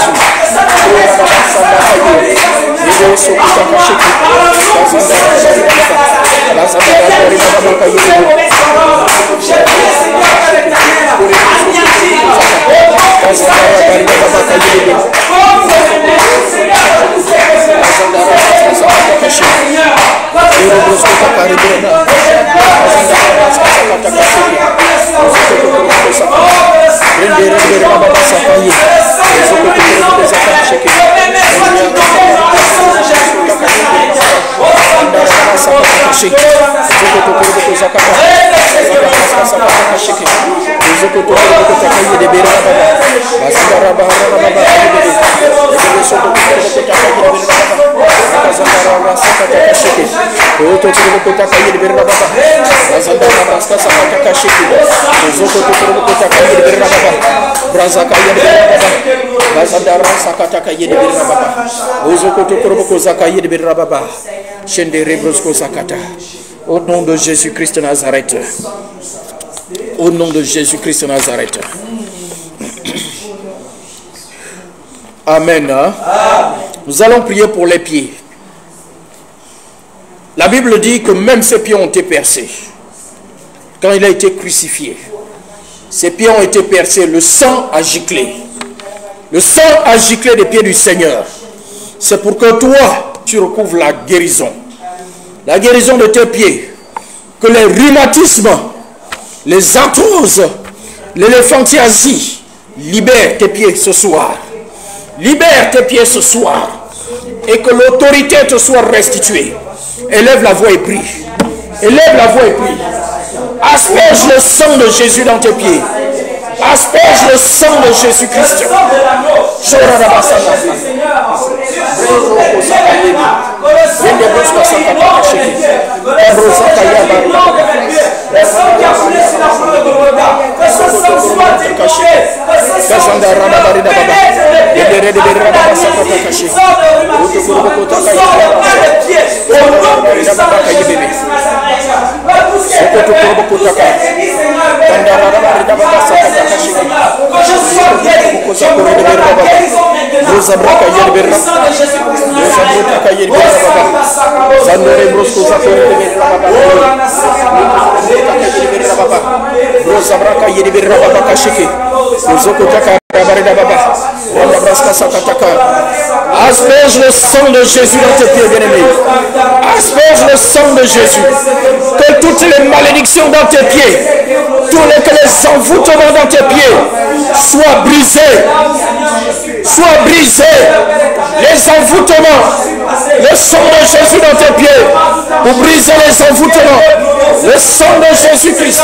Au nom de Jésus-Christ de Nazareth. Au nom de Jésus-Christ de Nazareth. Amen. Nous allons prier pour les pieds. La Bible dit que même ses pieds ont été percés. Quand il a été crucifié, ses pieds ont été percés. Le sang a giclé. Le sang a giclé des pieds du Seigneur. C'est pour que toi, tu recouvres la guérison. La guérison de tes pieds. Que les rhumatismes, les arthroses, l'éléphantiasie libèrent tes pieds ce soir. Libère tes pieds ce soir. Et que l'autorité te soit restituée. Élève la voix et prie. Élève la voix et prie. Asperge le sang de Jésus dans tes pieds. Asperge le sang de Jésus-Christ. Que je sois guéri. Je proclame la guérison maintenant. Au nom puissant de Jésus-Christ de Nazareth. Asperge le sang de Jésus dans tes pieds, bien-aimés. Asperge le sang de Jésus. Que toutes les malédictions dans tes pieds, que les envoûtements dans tes pieds soient brisés. Soient brisés. Les envoûtements. Le sang de Jésus dans tes pieds. Pour briser les envoûtements. Le sang de Jésus-Christ.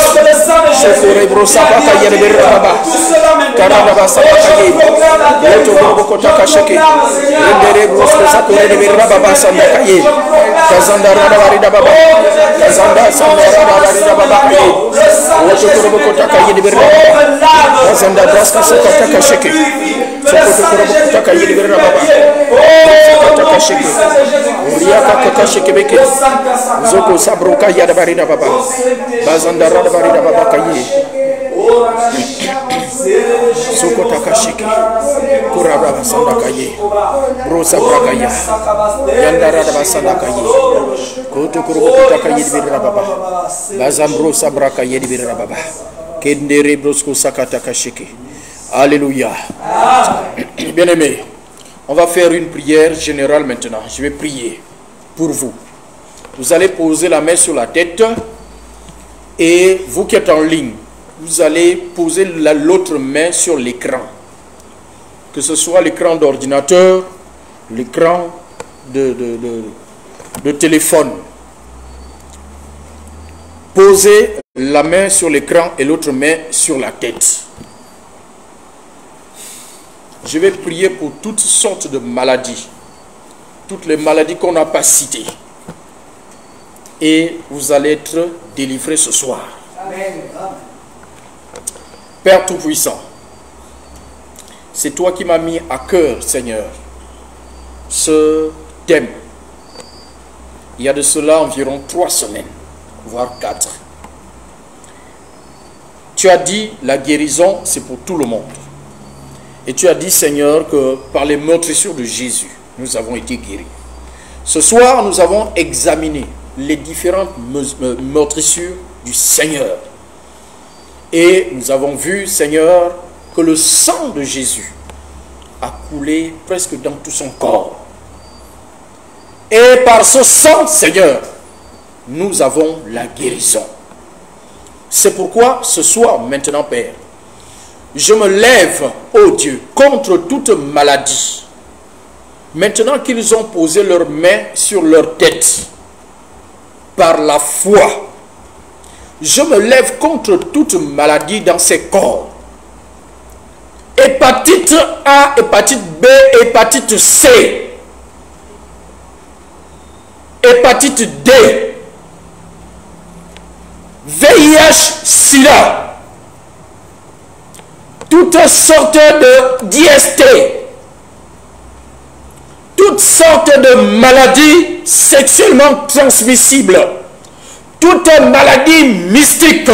Alléluia. Bien-aimés, on va faire une prière générale maintenant. Je vais prier pour vous. Vous allez poser la main sur la tête et vous qui êtes en ligne, vous allez poser l'autre main sur l'écran. Que ce soit l'écran d'ordinateur, l'écran de téléphone. Posez la main sur l'écran et l'autre main sur la tête. Je vais prier pour toutes sortes de maladies. Toutes les maladies qu'on n'a pas citées. Et vous allez être délivrés ce soir. Amen. Père Tout-Puissant, c'est toi qui m'as mis à cœur, Seigneur, ce thème. Il y a de cela environ 3 semaines, voire 4. Tu as dit, la guérison, c'est pour tout le monde. Et tu as dit, Seigneur, que par les meurtrissures de Jésus, nous avons été guéris. Ce soir, nous avons examiné les différentes meurtrissures du Seigneur. Et nous avons vu, Seigneur, que le sang de Jésus a coulé presque dans tout son corps. Et par ce sang, Seigneur, nous avons la guérison. C'est pourquoi ce soir, maintenant, Père, je me lève, ô Dieu, contre toute maladie. Maintenant qu'ils ont posé leurs mains sur leur tête, par la foi, je me lève contre toute maladie dans ces corps. Hépatite A, hépatite B, hépatite C, hépatite D, VIH, SIDA, toutes sortes de d'IST, toutes sortes de maladies sexuellement transmissibles, toutes maladies mystiques,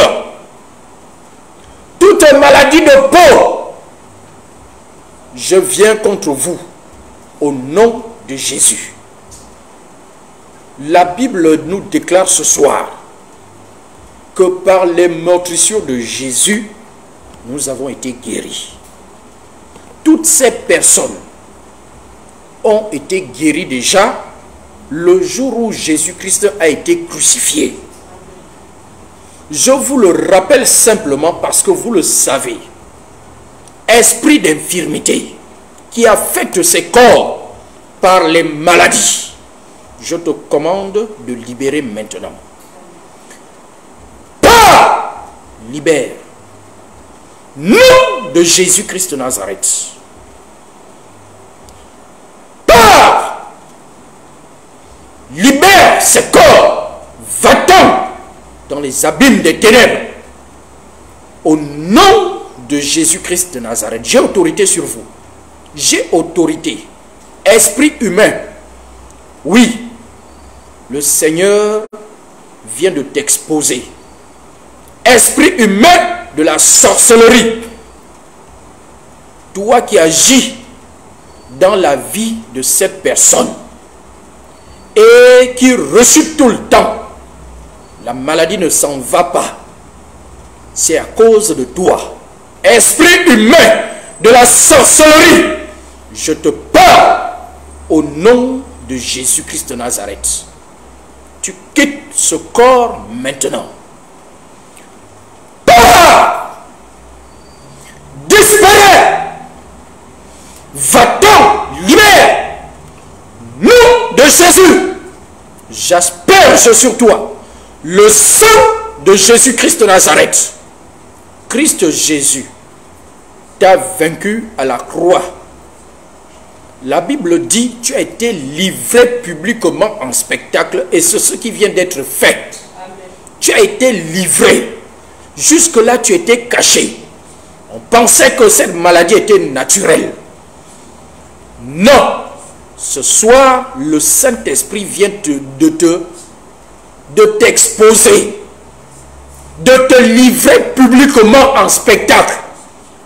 toutes maladies de peau. Je viens contre vous au nom de Jésus. La Bible nous déclare ce soir que par les meurtrissures de Jésus, nous avons été guéris. Toutes ces personnes ont été guéries déjà le jour où Jésus-Christ a été crucifié. Je vous le rappelle simplement parce que vous le savez. Esprit d'infirmité qui affecte ces corps par les maladies, je te commande de libérer maintenant. Pas libère. Nom de Jésus-Christ de Nazareth. Pas libère ces corps. Va-t'en dans les abîmes des ténèbres. Au nom de Jésus-Christ de Nazareth, j'ai autorité sur vous. J'ai autorité. Esprit humain. Oui, le Seigneur vient de t'exposer. esprit humain de la sorcellerie, toi qui agis dans la vie de cette personne et qui ressuscite tout le temps, la maladie ne s'en va pas. C'est à cause de toi. Esprit humain de la sorcellerie, je te parle au nom de Jésus-Christ de Nazareth. Tu quittes ce corps maintenant. Pars! Disparais! Va-t'en! Libère! Nom de Jésus! J'asperge sur toi le sang de Jésus-Christ de Nazareth. Christ Jésus t'a vaincu à la croix. La Bible dit, tu as été livré publiquement en spectacle et c'est ce qui vient d'être fait. Amen. Tu as été livré. Jusque-là, tu étais caché. On pensait que cette maladie était naturelle. Non. Ce soir, le Saint-Esprit vient de t'exposer, de te livrer publiquement en spectacle.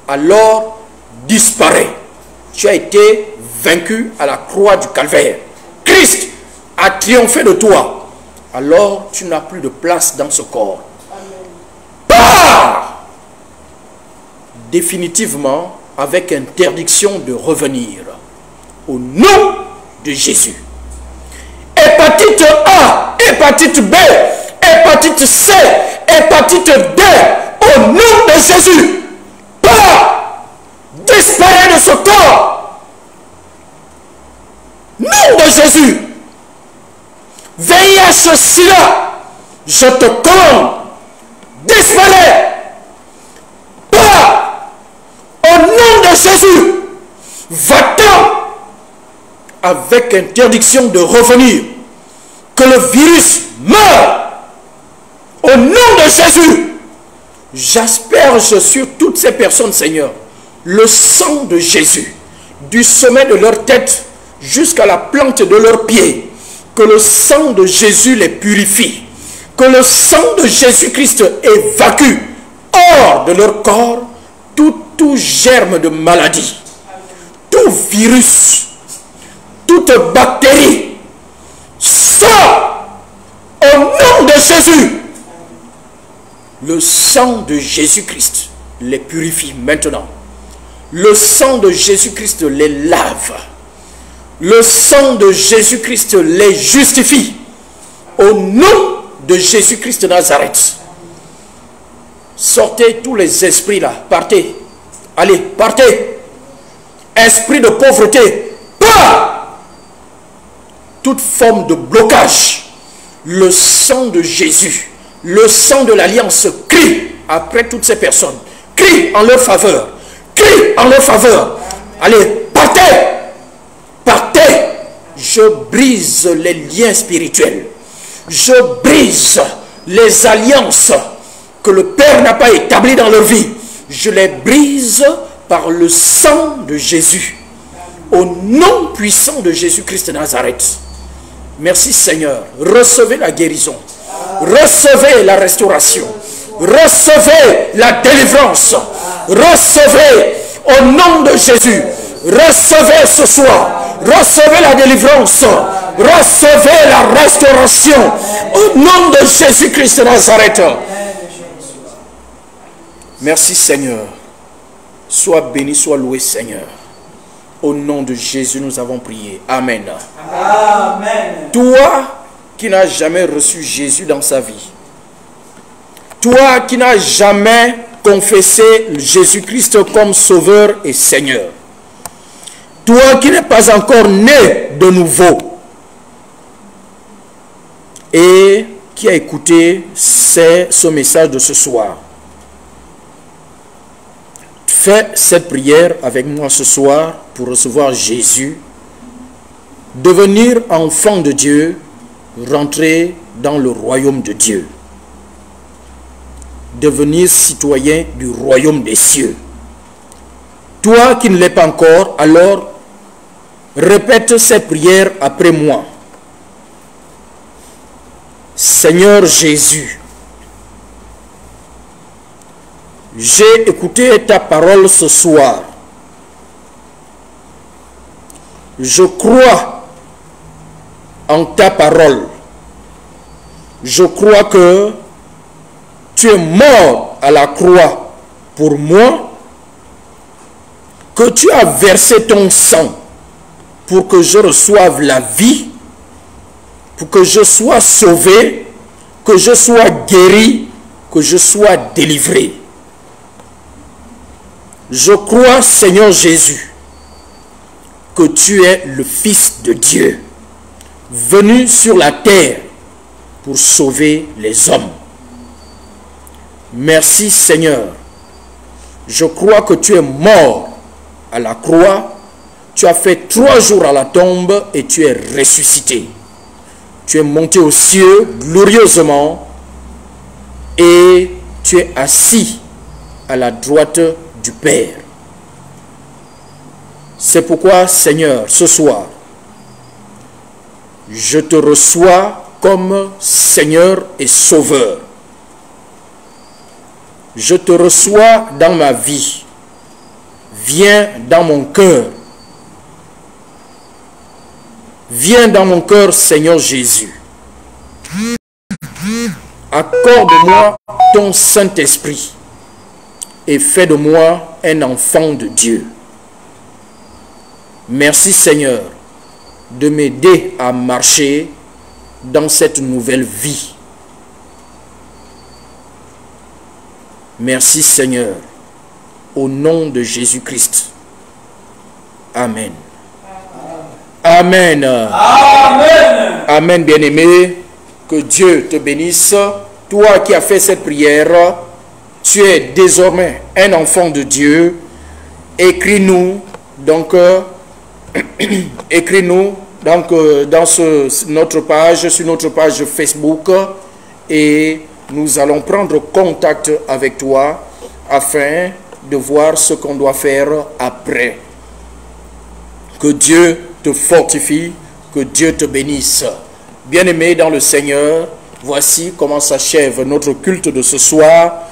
Alors, disparaît. Tu as été vaincu à la croix du calvaire. Christ a triomphé de toi. Alors, tu n'as plus de place dans ce corps. Pars! Définitivement, avec interdiction de revenir. Au nom de Jésus. Hépatite A, hépatite B, hépatite C, hépatite D, au nom de Jésus. Pars! Disparais de ce corps. Nom de Jésus. VIH, SIDA, je te commande. Disparais. Pars! Au nom de Jésus. Va-t'en avec interdiction de revenir. Que le virus meure. Au nom de Jésus. J'asperge sur toutes ces personnes, Seigneur, le sang de Jésus, du sommet de leur tête jusqu'à la plante de leurs pieds. Que le sang de Jésus les purifie. Que le sang de Jésus-Christ évacue hors de leur corps tout germe de maladie, tout virus, toute bactérie. Sors au nom de Jésus. Le sang de Jésus-Christ les purifie maintenant. Le sang de Jésus-Christ les lave. Le sang de Jésus-Christ les justifie. Au nom de Jésus-Christ de Nazareth. Sortez tous les esprits là. Partez. Allez, partez. Esprit de pauvreté. Pas. Toute forme de blocage. Le sang de Jésus. Le sang de l'alliance crie après toutes ces personnes. Crie en leur faveur. Crie en leur faveur. Allez, partez. Partez. Je brise les liens spirituels. Je brise les alliances que le Père n'a pas établies dans leur vie. Je les brise par le sang de Jésus. Au nom puissant de Jésus-Christ de Nazareth. Merci Seigneur. Recevez la guérison. Recevez la restauration. Recevez la délivrance. Recevez au nom de Jésus. Recevez ce soir. Recevez la délivrance. Recevez la restauration. Au nom de Jésus-Christ de Nazareth. Merci Seigneur. Sois béni, sois loué Seigneur. Au nom de Jésus, nous avons prié. Amen. Amen. Toi qui n'as jamais reçu Jésus dans sa vie, toi qui n'as jamais confessé Jésus-Christ comme Sauveur et Seigneur, toi qui n'es pas encore né de nouveau et qui a écouté ce message de ce soir, fais cette prière avec moi ce soir pour recevoir Jésus, devenir enfant de Dieu, rentrer dans le royaume de Dieu, devenir citoyen du royaume des cieux. Toi qui ne l'es pas encore, alors répète cette prière après moi. Seigneur Jésus, J'ai écouté ta parole ce soir. Je crois en ta parole. Je crois que tu es mort à la croix pour moi, que tu as versé ton sang pour que je reçoive la vie, pour que je sois sauvé, que je sois guéri, que je sois délivré. Je crois, Seigneur Jésus, que tu es le Fils de Dieu, venu sur la terre pour sauver les hommes. Merci, Seigneur. Je crois que tu es mort à la croix. Tu as fait 3 jours à la tombe et tu es ressuscité. Tu es monté aux cieux glorieusement et tu es assis à la droite du Père. C'est pourquoi, Seigneur, ce soir, je te reçois comme Seigneur et Sauveur. Je te reçois dans ma vie. Viens dans mon cœur. Viens dans mon cœur, Seigneur Jésus. Accorde-moi ton Saint-Esprit et fais de moi un enfant de Dieu. Merci, Seigneur, de m'aider à marcher dans cette nouvelle vie. Merci, Seigneur, au nom de Jésus-Christ. Amen. Amen. Amen. Amen, bien-aimé. Que Dieu te bénisse. Toi qui as fait cette prière, tu es désormais un enfant de Dieu. Écris-nous donc, écris-nous donc dans notre page, sur notre page Facebook, et nous allons prendre contact avec toi afin de voir ce qu'on doit faire après. Que Dieu te fortifie, que Dieu te bénisse. Bien-aimé dans le Seigneur, voici comment s'achève notre culte de ce soir.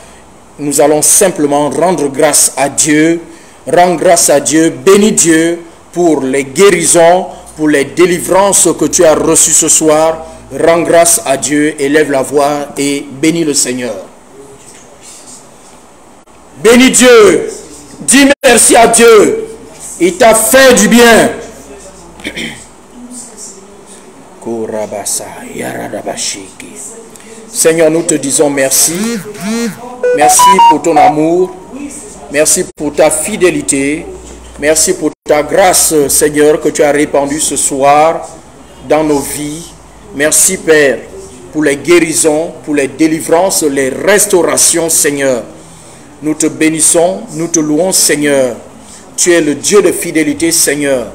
Nous allons simplement rendre grâce à Dieu, rendre grâce à Dieu, bénis Dieu pour les guérisons, pour les délivrances que tu as reçues ce soir. Rends grâce à Dieu, élève la voix et bénis le Seigneur. Bénis Dieu, dis merci à Dieu, il t'a fait du bien. Seigneur, nous te disons merci. Merci pour ton amour. Merci pour ta fidélité. Merci pour ta grâce, Seigneur, que tu as répandue ce soir dans nos vies. Merci, Père, pour les guérisons, pour les délivrances, les restaurations, Seigneur. Nous te bénissons, nous te louons, Seigneur. Tu es le Dieu de fidélité, Seigneur.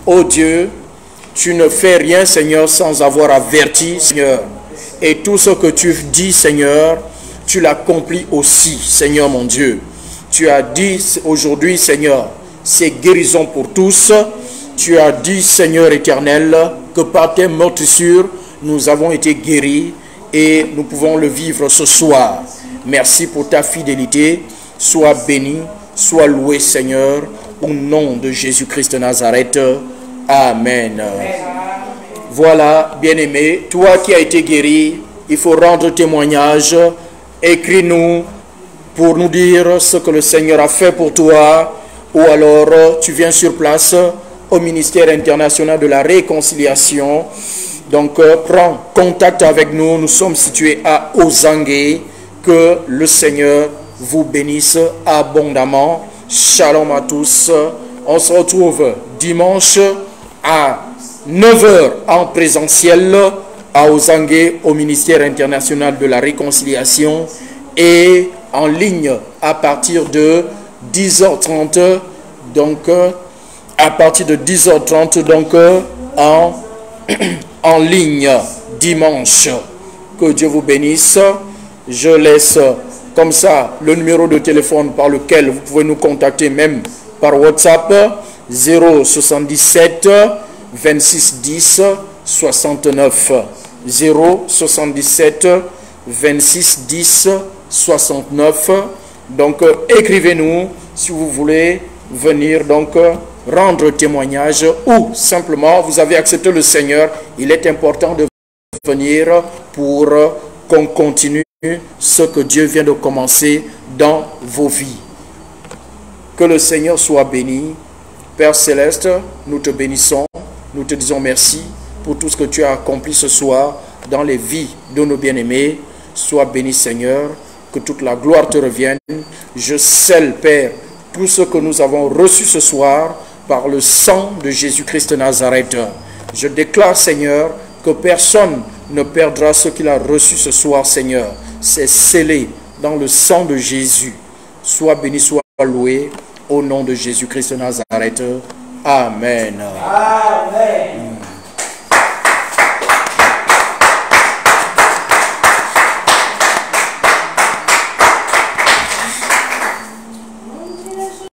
Ô Dieu, tu ne fais rien, Seigneur, sans avoir averti, Seigneur. Et tout ce que tu dis, Seigneur, tu l'accomplis aussi, Seigneur mon Dieu. Tu as dit aujourd'hui, Seigneur, c'est guérison pour tous. Tu as dit, Seigneur éternel, que par tes meurtrissures, nous avons été guéris et nous pouvons le vivre ce soir. Merci pour ta fidélité. Sois béni, sois loué, Seigneur, au nom de Jésus-Christ de Nazareth. Amen. Voilà, bien-aimé, toi qui as été guéri, il faut rendre témoignage. Écris-nous pour nous dire ce que le Seigneur a fait pour toi, ou alors tu viens sur place au ministère international de la réconciliation. Donc prends contact avec nous. Nous sommes situés à Ozangue. Que le Seigneur vous bénisse abondamment. Shalom à tous. On se retrouve dimanche à 9h en présentiel à Ozangue au ministère international de la réconciliation et en ligne à partir de 10h30. Donc à partir de 10h30 donc en ligne dimanche. Que Dieu vous bénisse. Je laisse comme ça le numéro de téléphone par lequel vous pouvez nous contacter même par WhatsApp 077 26 10 69 077 26 10 69 Donc, écrivez-nous si vous voulez venir donc rendre témoignage ou simplement vous avez accepté le Seigneur. Il est important de venir pour qu'on continue ce que Dieu vient de commencer dans vos vies. Que le Seigneur soit béni. Père Céleste, nous te bénissons, nous te disons merci pour tout ce que tu as accompli ce soir dans les vies de nos bien-aimés. Sois béni Seigneur, que toute la gloire te revienne. Je scelle, Père, tout ce que nous avons reçu ce soir par le sang de Jésus-Christ de Nazareth. Je déclare, Seigneur, que personne ne perdra ce qu'il a reçu ce soir, Seigneur. C'est scellé dans le sang de Jésus. Sois béni, sois loué, au nom de Jésus-Christ de Nazareth. Amen. Amen.